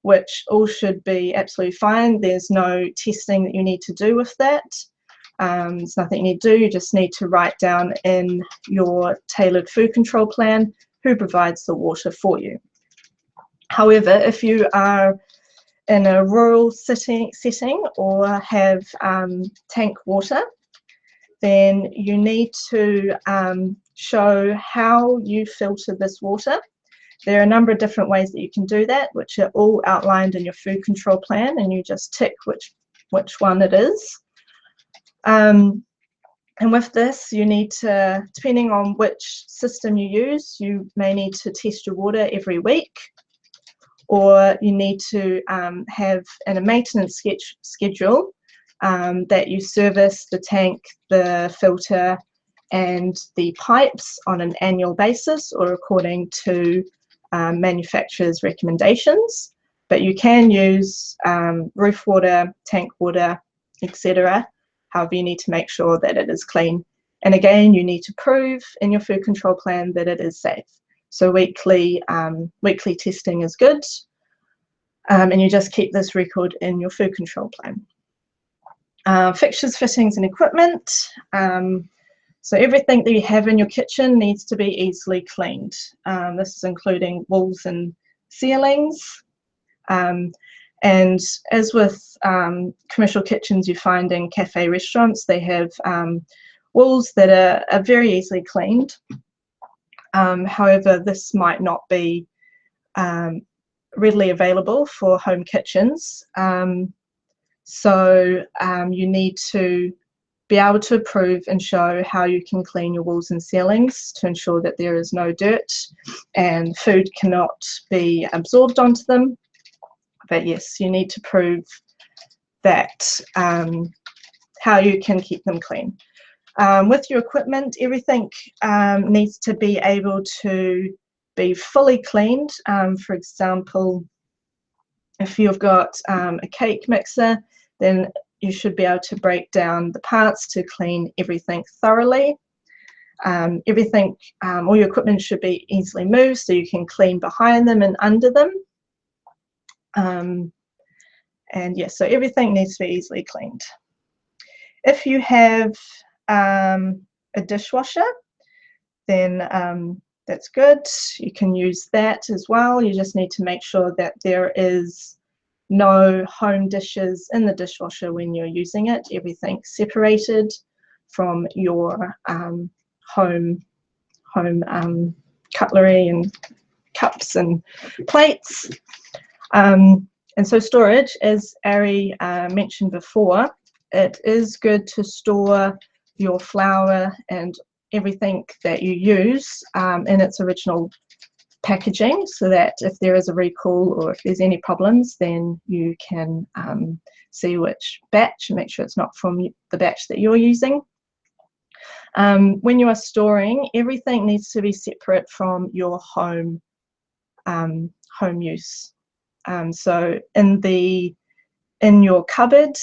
which all should be absolutely fine. There's no testing that you need to do with that. There's nothing you need to do. You just need to write down in your tailored food control plan who provides the water for you. However, if you are in a rural setting or have tank water, then you need to show how you filter this water. There are a number of different ways that you can do that, which are all outlined in your food control plan, and you just tick which one it is. And with this, you need to, depending on which system you use, you may need to test your water every week, or you need to have in a maintenance schedule that you service the tank, the filter, and the pipes on an annual basis or according to manufacturer's recommendations. But you can use roof water, tank water, etc. However, you need to make sure that it is clean. And again, you need to prove in your food control plan that it is safe. So weekly testing is good, and you just keep this record in your food control plan. Fixtures, fittings, and equipment. So everything that you have in your kitchen needs to be easily cleaned. This is including walls and ceilings. And as with commercial kitchens you find in cafe restaurants, they have walls that are very easily cleaned. However, this might not be readily available for home kitchens. So you need to be able to prove and show how you can clean your walls and ceilings to ensure that there is no dirt and food cannot be absorbed onto them. But yes, you need to prove that how you can keep them clean. With your equipment, everything needs to be able to be fully cleaned. For example, if you've got a cake mixer, then you should be able to break down the parts to clean everything thoroughly. All your equipment should be easily moved so you can clean behind them and under them. And yes, so everything needs to be easily cleaned. If you have a dishwasher, then that's good. You can use that as well. You just need to make sure that there is no home dishes in the dishwasher when you're using it. Everything's separated from your home cutlery and cups and plates. And so storage, as Ari mentioned before, it is good to store your flour and everything that you use in its original packaging, so that if there is a recall or if there's any problems, then you can see which batch and make sure it's not from the batch that you're using. When you are storing, everything needs to be separate from your home use. So in your cupboard,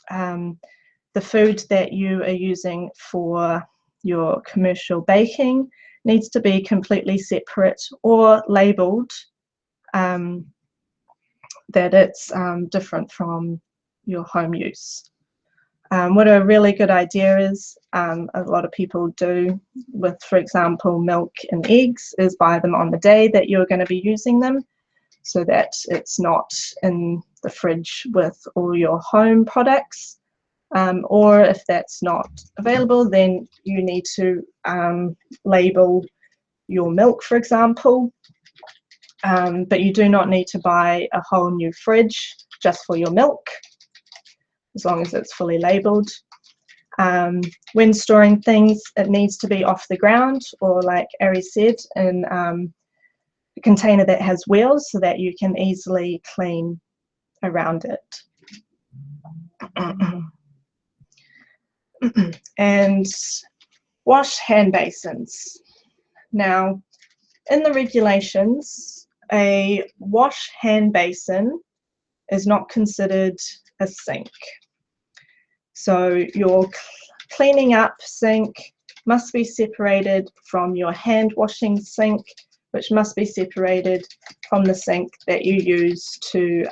the food that you are using for your commercial baking needs to be completely separate or labelled that it's different from your home use. What a really good idea is, a lot of people do with, for example, milk and eggs, is buy them on the day that you're going to be using them, so that it's not in the fridge with all your home products. Or if that's not available, then you need to label your milk, for example. But you do not need to buy a whole new fridge just for your milk, as long as it's fully labelled. When storing things, it needs to be off the ground, or like Ari said, in a container that has wheels so that you can easily clean around it. And wash hand basins. Now, in the regulations, a wash hand basin is not considered a sink. So your cleaning up sink must be separated from your hand washing sink, which must be separated from the sink that you use to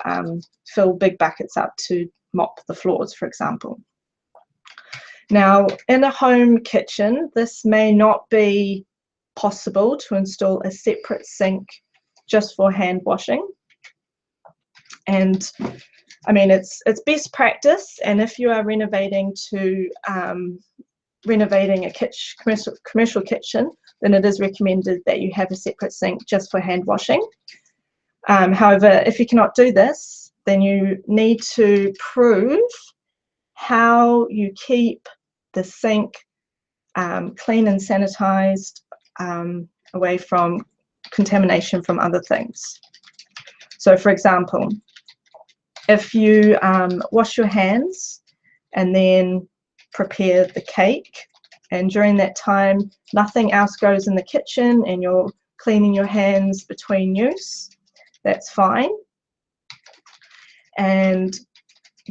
fill big buckets up to mop the floors, for example. Now, in a home kitchen, this may not be possible to install a separate sink just for hand washing. And I mean, it's best practice, and if you are renovating a commercial kitchen, then it is recommended that you have a separate sink just for hand washing. However, if you cannot do this, then you need to prove how you keep the sink clean and sanitized, away from contamination from other things. So, for example, if you wash your hands and then prepare the cake, and during that time nothing else goes in the kitchen and you're cleaning your hands between use, that's fine. And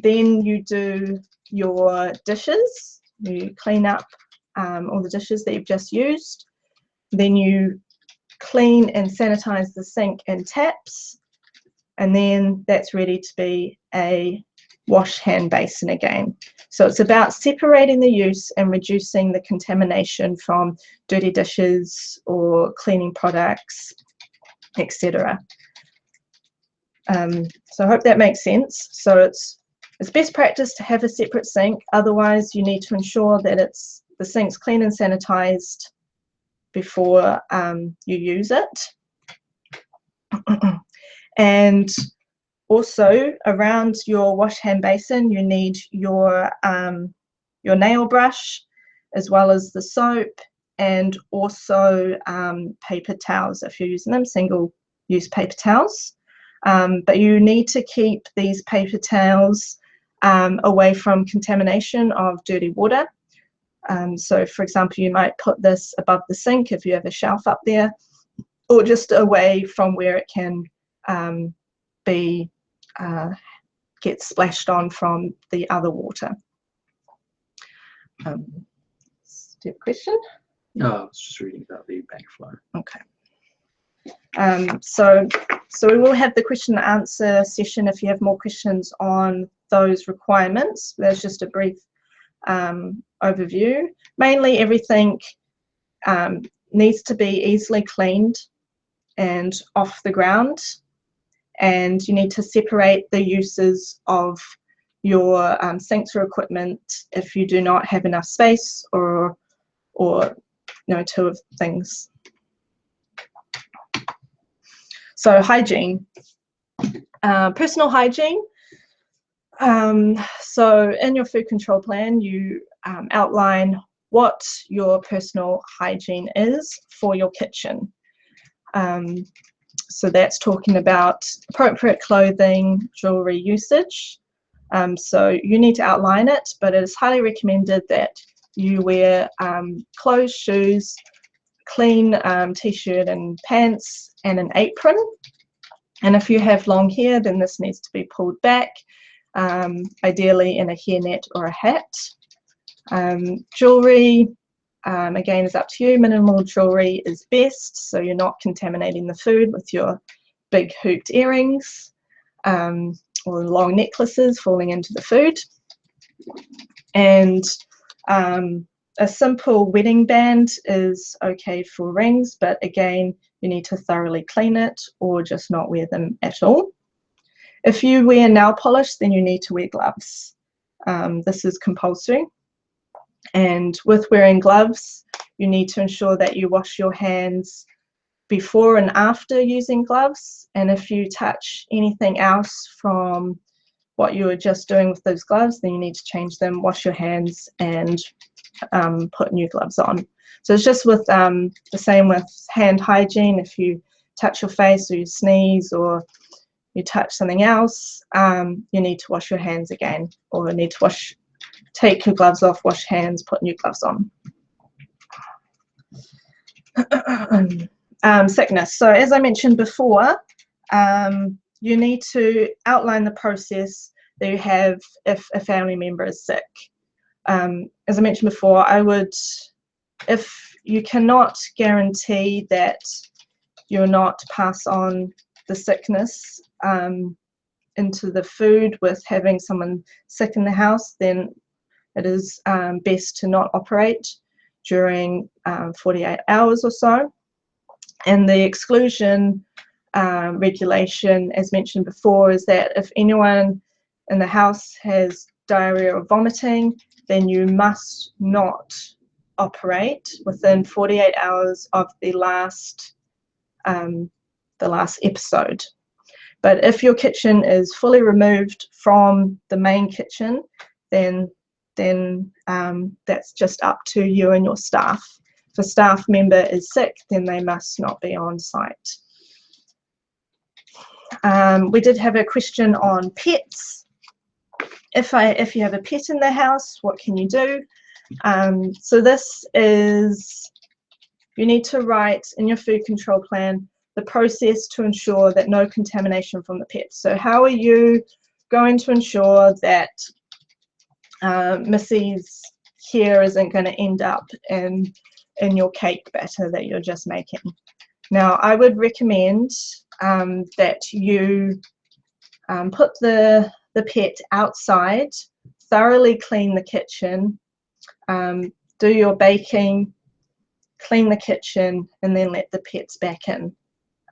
then you do your dishes, you clean up all the dishes that you've just used, then you clean and sanitize the sink and taps, and then that's ready to be a wash hand basin again. So it's about separating the use and reducing the contamination from dirty dishes or cleaning products, etc. So I hope that makes sense. So it's best practice to have a separate sink. Otherwise, you need to ensure that the sink's clean and sanitized before you use it. And also, around your wash hand basin, you need your nail brush, as well as the soap, and also paper towels if you're using them, single-use paper towels. But you need to keep these paper towels away from contamination of dirty water. So, for example, you might put this above the sink if you have a shelf up there, or just away from where it can get splashed on from the other water. Do you have a question? No, I was just reading about the backflow. Okay. So we will have the question and answer session if you have more questions on those requirements. There's just a brief overview. Mainly everything needs to be easily cleaned and off the ground, and you need to separate the uses of your sinks or equipment if you do not have enough space or two of things. So hygiene, personal hygiene. So in your food control plan, you outline what your personal hygiene is for your kitchen. So that's talking about appropriate clothing, jewelry usage. So you need to outline it, but it is highly recommended that you wear closed shoes, clean t-shirt and pants, and an apron. And if you have long hair, then this needs to be pulled back, ideally in a hairnet or a hat. Jewelry, again, is up to you. Minimal jewelry is best, so you're not contaminating the food with your big hooped earrings or long necklaces falling into the food. And a simple wedding band is okay for rings, but again, you need to thoroughly clean it or just not wear them at all. If you wear nail polish, then you need to wear gloves. This is compulsory. And with wearing gloves, you need to ensure that you wash your hands before and after using gloves. And if you touch anything else from what you were just doing with those gloves, then you need to change them, wash your hands, and put new gloves on. So it's just with the same with hand hygiene. If you touch your face or you sneeze or you touch something else, you need to wash your hands again, or you need to take your gloves off, wash hands, put new gloves on. Sickness. So as I mentioned before, you need to outline the process that you have if a family member is sick. As I mentioned before, if you cannot guarantee that you'll not pass on the sickness into the food with having someone sick in the house, then it is best to not operate during 48 hours or so. And the exclusion regulation, as mentioned before, is that if anyone in the house has diarrhea or vomiting, then you must not operate within 48 hours of the last episode. But if your kitchen is fully removed from the main kitchen, then that's just up to you and your staff. If a staff member is sick, then they must not be on site. We did have a question on pets. If you have a pet in the house, what can you do? So this is, you need to write in your food control plan the process to ensure that no contamination from the pet. So how are you going to ensure that Missy's hair isn't going to end up in your cake batter that you're just making? Now, I would recommend that you put the pet outside, thoroughly clean the kitchen, do your baking, clean the kitchen, and then let the pets back in.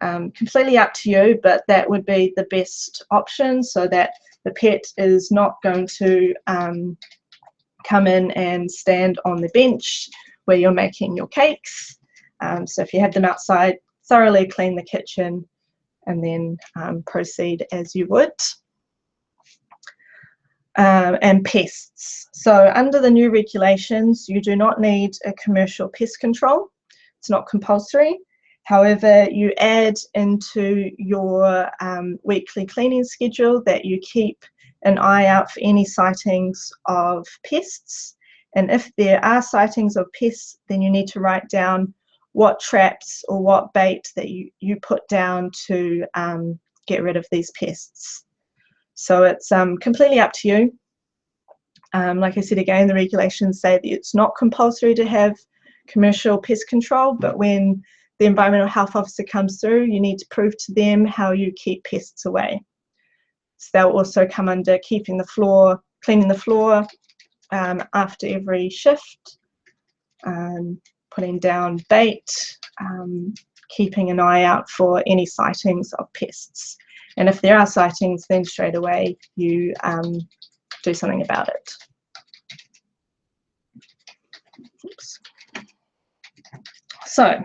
Completely up to you, but that would be the best option so that the pet is not going to come in and stand on the bench where you're making your cakes. So if you have them outside, thoroughly clean the kitchen and then proceed as you would. And pests. So under the new regulations, you do not need a commercial pest control. It's not compulsory. However, you add into your weekly cleaning schedule that you keep an eye out for any sightings of pests. And if there are sightings of pests, then you need to write down what traps or what bait that you put down to get rid of these pests. So it's completely up to you. Like I said again, the regulations say that it's not compulsory to have commercial pest control, but when the environmental health officer comes through, you need to prove to them how you keep pests away. So they'll also come under keeping the floor, cleaning the floor after every shift, putting down bait, keeping an eye out for any sightings of pests. And if there are sightings, then straight away you do something about it. Oops. So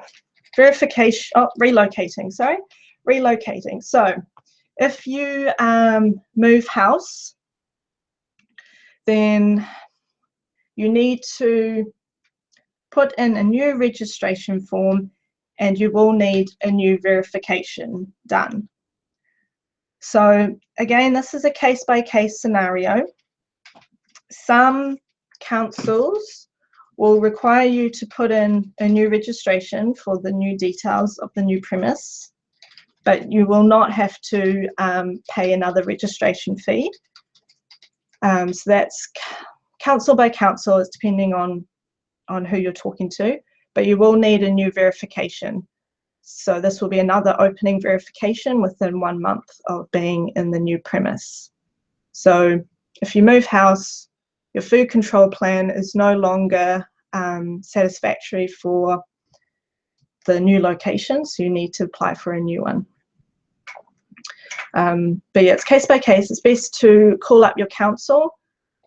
relocating. So if you move house, then you need to put in a new registration form, and you will need a new verification done. So again, this is a case-by-case scenario. Some councils will require you to put in a new registration for the new details of the new premise, but you will not have to pay another registration fee. So that's council by council, it's depending on who you're talking to, but you will need a new verification. So this will be another opening verification within 1 month of being in the new premise. So if you move house, your food control plan is no longer satisfactory for the new location, so you need to apply for a new one. But yeah, it's case by case. It's best to call up your council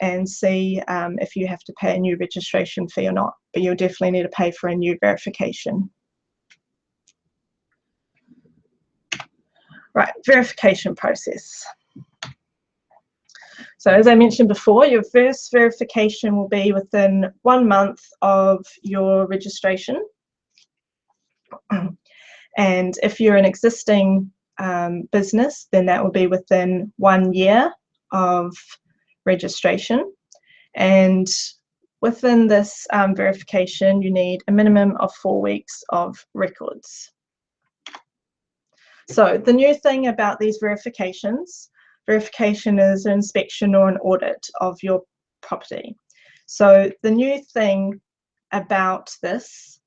and see if you have to pay a new registration fee or not, but you'll definitely need to pay for a new verification. Right, verification process. So as I mentioned before, your first verification will be within 1 month of your registration. And if you're an existing business, then that will be within 1 year of registration. And within this verification, you need a minimum of 4 weeks of records. So the new thing about these verifications, verification is an inspection or an audit of your property. So the new thing about this,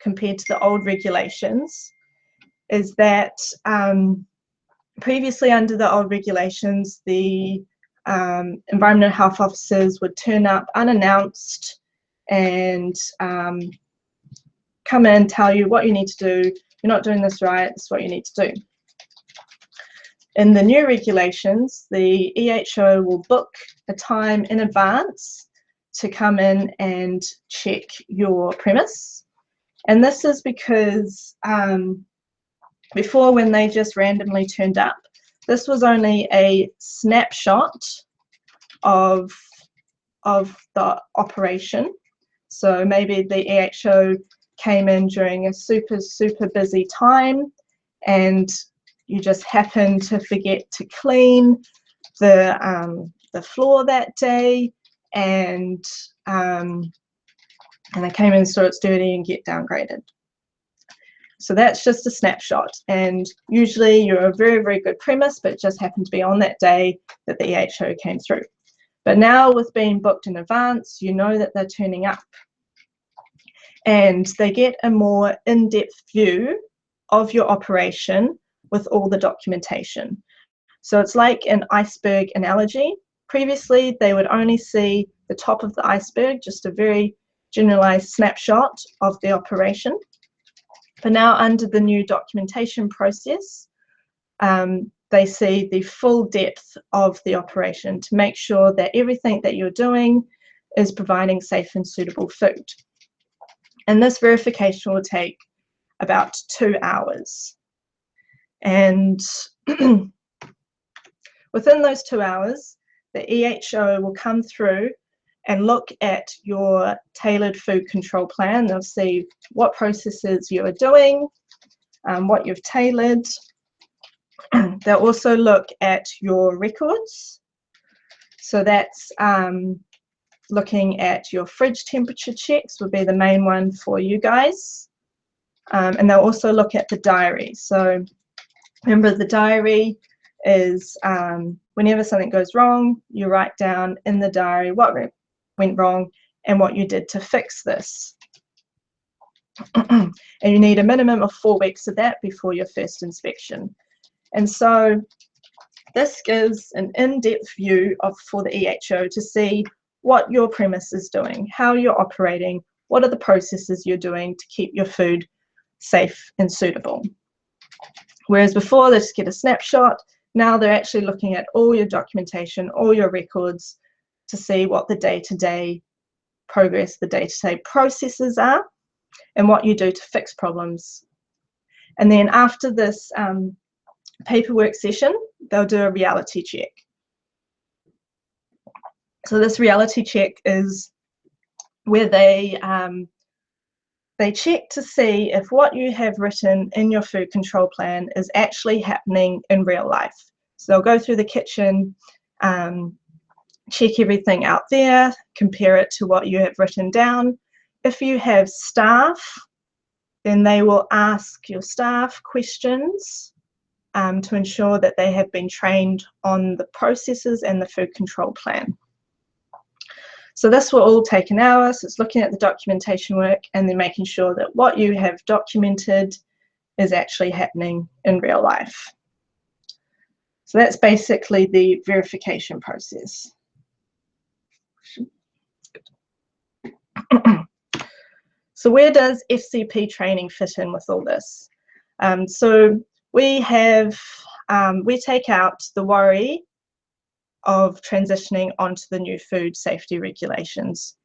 compared to the old regulations, is that previously under the old regulations, the environmental health officers would turn up unannounced and come in, tell you what you need to do. You're not doing this right, this is what you need to do. In the new regulations, the EHO will book a time in advance to come in and check your premise. And this is because before, when they just randomly turned up, this was only a snapshot of the operation. So maybe the EHO came in during a super busy time and you just happened to forget to clean the floor that day, and they came in and saw it's dirty and get downgraded. So that's just a snapshot, and usually you're a very good premise, but it just happened to be on that day that the EHO came through. But now with being booked in advance, you know that they're turning up, and they get a more in-depth view of your operation with all the documentation. So it's like an iceberg analogy. Previously, they would only see the top of the iceberg, just a very generalized snapshot of the operation. But now under the new documentation process, they see the full depth of the operation to make sure that everything that you're doing is providing safe and suitable food. And this verification will take about 2 hours. And within those 2 hours, the EHO will come through and look at your tailored food control plan. They'll see what processes you are doing, what you've tailored. They'll also look at your records. So that's looking at your fridge temperature checks would be the main one for you guys. And they'll also look at the diary. So remember, the diary is whenever something goes wrong, you write down in the diary what went wrong and what you did to fix this. And you need a minimum of 4 weeks of that before your first inspection. And so this gives an in-depth view for the EHO to see what your premise is doing, how you're operating, what are the processes you're doing to keep your food safe and suitable. Whereas before they just get a snapshot, now they're actually looking at all your documentation, all your records, to see what the day-to-day progress, the day-to-day processes are, and what you do to fix problems. And then after this paperwork session, they'll do a reality check. So this reality check is where they they check to see if what you have written in your food control plan is actually happening in real life. So they'll go through the kitchen, check everything out there, compare it to what you have written down. If you have staff, then they will ask your staff questions to ensure that they have been trained on the processes and the food control plan. So this will all take an hour. So it's looking at the documentation work and then making sure that what you have documented is actually happening in real life. So that's basically the verification process. So where does FCP training fit in with all this? So we take out the worry of transitioning onto the new food safety regulations.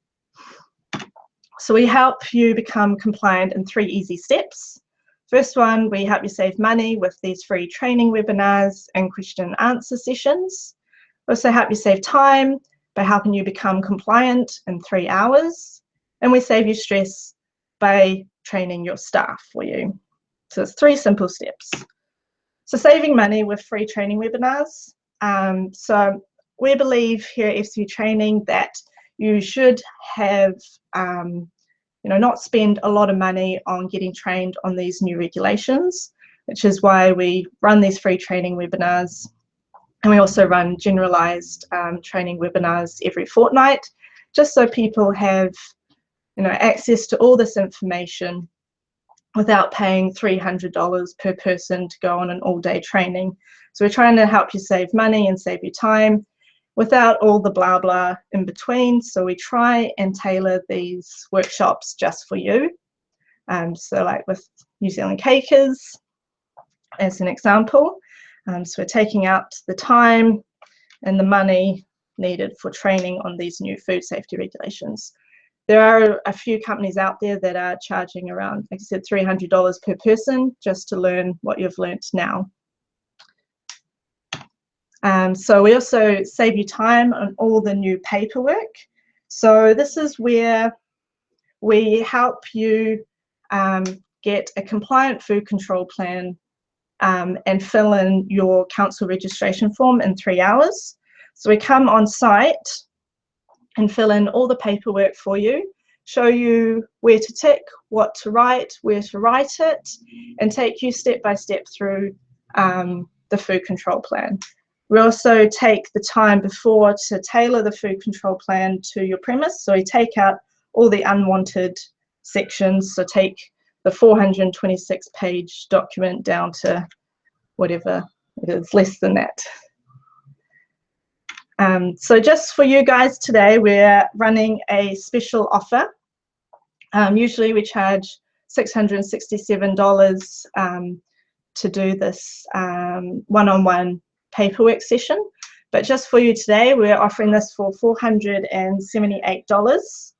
So we help you become compliant in 3 easy steps. First one, we help you save money with these free training webinars and question and answer sessions. We also help you save time by helping you become compliant in 3 hours. And we save you stress by training your staff for you. So it's 3 simple steps. So saving money with free training webinars. So we believe here at FCP Training that you should have, not spend a lot of money on getting trained on these new regulations, which is why we run these free training webinars. And we also run generalized training webinars every fortnight, just so people have access to all this information without paying $300 per person to go on an all-day training. So we're trying to help you save money and save you time without all the blah blah in between. So we try and tailor these workshops just for you. So like with New Zealand Cakers as an example. So we're taking out the time and the money needed for training on these new food safety regulations. There are a few companies out there that are charging around, like I said, $300 per person just to learn what you've learnt now. So we also save you time on all the new paperwork. So this is where we help you get a compliant food control plan and fill in your council registration form in 3 hours. So we come on site and fill in all the paperwork for you, show you where to tick, what to write, where to write it, and take you step by step through the food control plan. We also take the time before to tailor the food control plan to your premise. So we take out all the unwanted sections. So take the 426-page document down to whatever it is, less than that. So just for you guys today, we're running a special offer. Usually we charge $667 to do this one-on-one paperwork session, but just for you today, we're offering this for $478.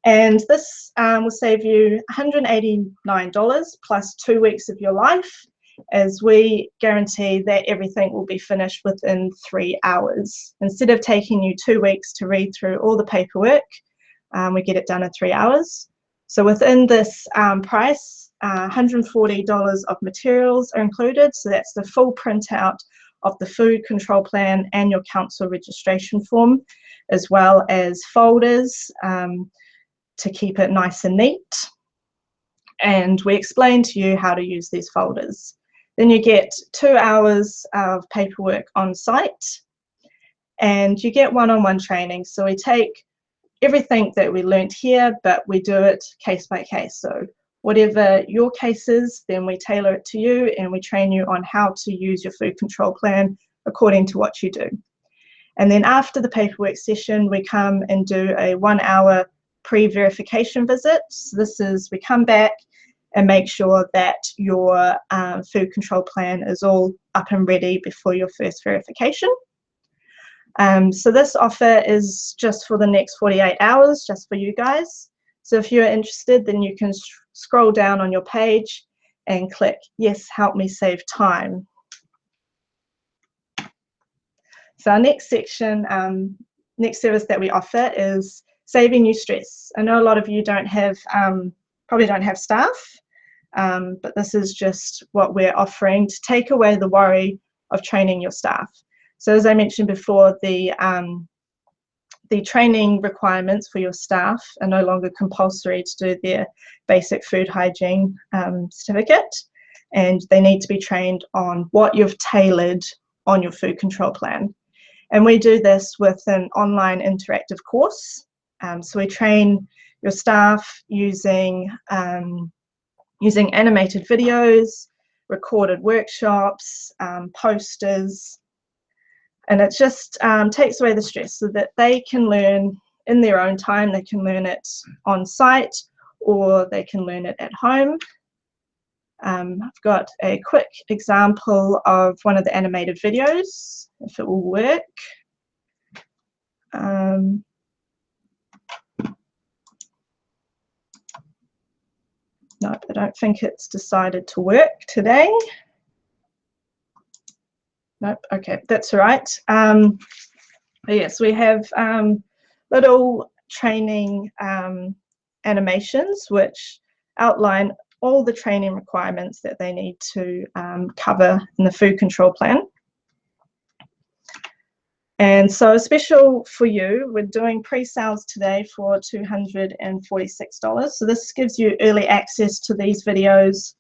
And this will save you $189 plus 2 weeks of your life, as we guarantee that everything will be finished within 3 hours. Instead of taking you 2 weeks to read through all the paperwork, we get it done in 3 hours. So within this price, $140 of materials are included. So that's the full printout of the food control plan and your council registration form, as well as folders to keep it nice and neat. And we explain to you how to use these folders. Then you get 2 hours of paperwork on site, and you get one-on-one training. So we take everything that we learnt here, but we do it case by case. So whatever your case is, then we tailor it to you and we train you on how to use your food control plan according to what you do. And then after the paperwork session, we come and do a 1-hour pre-verification visit. So this is, we come back and make sure that your food control plan is all up and ready before your first verification. So this offer is just for the next 48 hours, just for you guys. So if you're interested, then you can scroll down on your page and click, yes, help me save time. So our next section, next service that we offer is saving you stress. I know a lot of you don't have probably don't have staff, but this is just what we're offering to take away the worry of training your staff. So as I mentioned before, the training requirements for your staff are no longer compulsory to do their basic food hygiene certificate, and they need to be trained on what you've tailored on your food control plan. And we do this with an online interactive course. So we train your staff using animated videos, recorded workshops, posters, and it just takes away the stress so that they can learn in their own time. They can learn it on site or they can learn it at home. I've got a quick example of one of the animated videos, if it will work. No, I don't think it's decided to work today. Nope, okay, that's all right. Yes, we have little training animations which outline all the training requirements that they need to cover in the food control plan. And so special for you, we're doing pre-sales today for $246. So this gives you early access to these videos,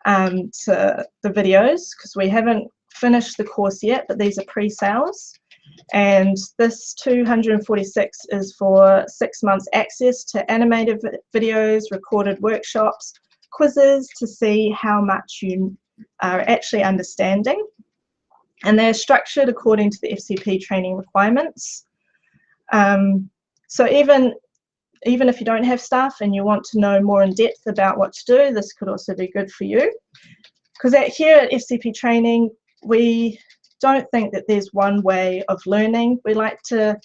because we haven't finished the course yet, but these are pre-sales. And this $246 is for 6 months access to animated videos, recorded workshops, quizzes to see how much you are actually understanding. And they're structured according to the FCP training requirements. So even if you don't have staff and you want to know more in depth about what to do, this could also be good for you. Because here at FCP Training, we don't think that there's one way of learning. We like to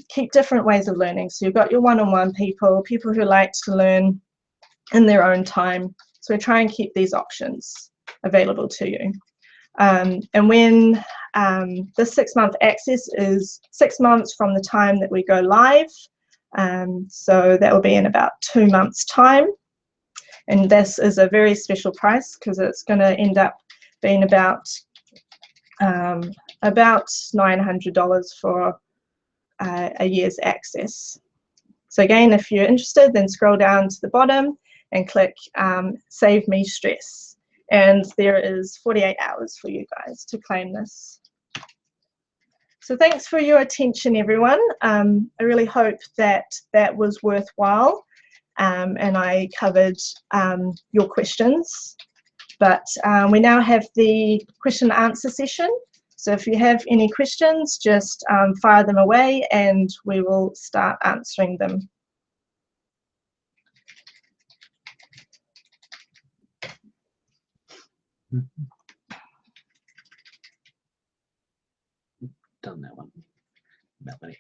keep different ways of learning. So you've got your one-on-one people who like to learn in their own time. So we try and keep these options available to you. And when the 6 month access is 6 months from the time that we go live, so that will be in about 2 months' time. And this is a very special price because it's going to end up being about $900 for a year's access. So again, if you're interested, then scroll down to the bottom and click Save Me Stress. And there is 48 hours for you guys to claim this. So thanks for your attention, everyone. I really hope that that was worthwhile and I covered your questions. But we now have the question and answer session. So if you have any questions, just fire them away and we will start answering them. Done that one. Melanie.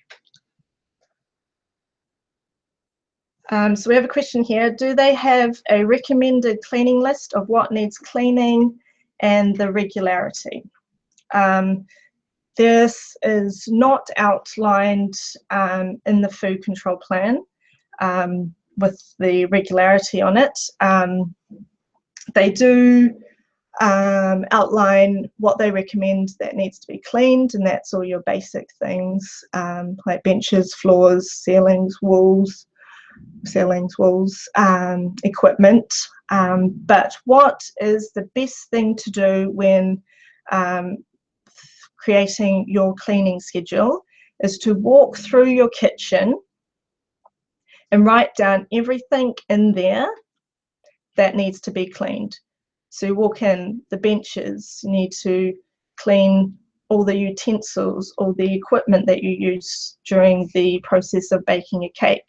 So we have a question here. Do they have a recommended cleaning list of what needs cleaning and the regularity? This is not outlined in the food control plan with the regularity on it. They do outline what they recommend that needs to be cleaned, and that's all your basic things like benches, floors, ceilings, walls, equipment. But what is the best thing to do when creating your cleaning schedule is to walk through your kitchen and write down everything in there that needs to be cleaned. So you walk in, the benches, you need to clean all the utensils, all the equipment that you use during the process of baking a cake.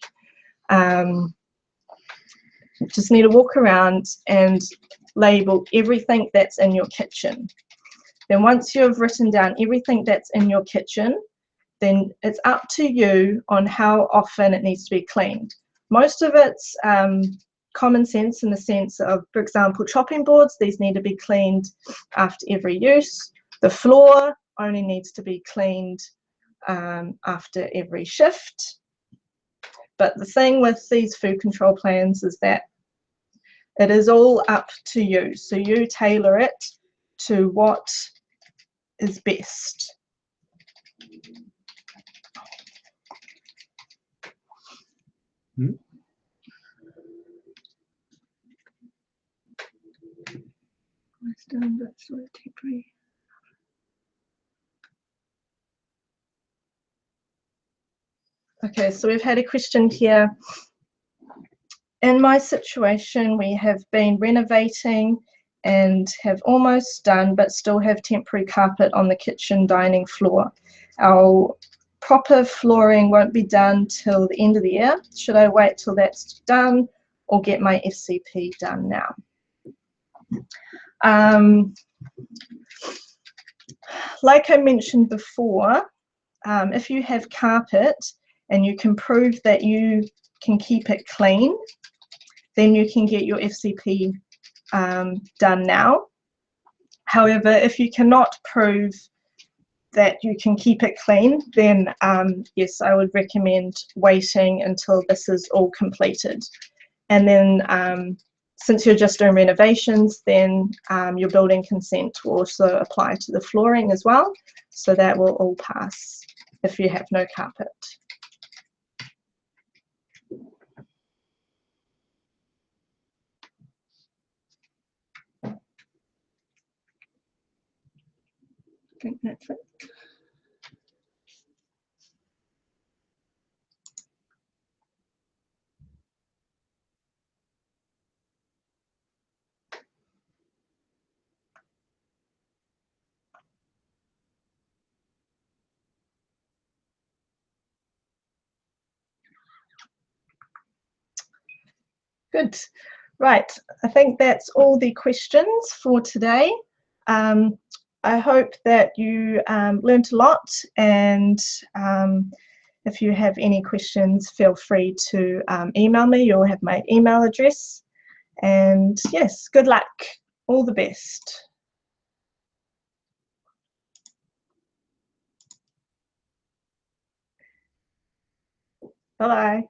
Just need to walk around and label everything that's in your kitchen. Then once you've written down everything that's in your kitchen, then it's up to you on how often it needs to be cleaned. Most of it's common sense in the sense of, for example, chopping boards, these need to be cleaned after every use. The floor only needs to be cleaned after every shift. But the thing with these food control plans is that it is all up to you. So you tailor it to what is best. Okay, so we've had a question here. In my situation, we have been renovating and have almost done, but still have temporary carpet on the kitchen dining floor. Our proper flooring won't be done till the end of the year. Should I wait till that's done or get my FCP done now? Like I mentioned before, if you have carpet and you can prove that you can keep it clean, then you can get your FCP done now. However, if you cannot prove that you can keep it clean, then yes, I would recommend waiting until this is all completed. And then since you're just doing renovations, then your building consent will also apply to the flooring as well. So that will all pass if you have no carpet. I think that's it. Good. Right. I think that's all the questions for today. I hope that you learned a lot, and if you have any questions, feel free to email me. You'll have my email address. And yes, good luck. All the best. Bye-bye.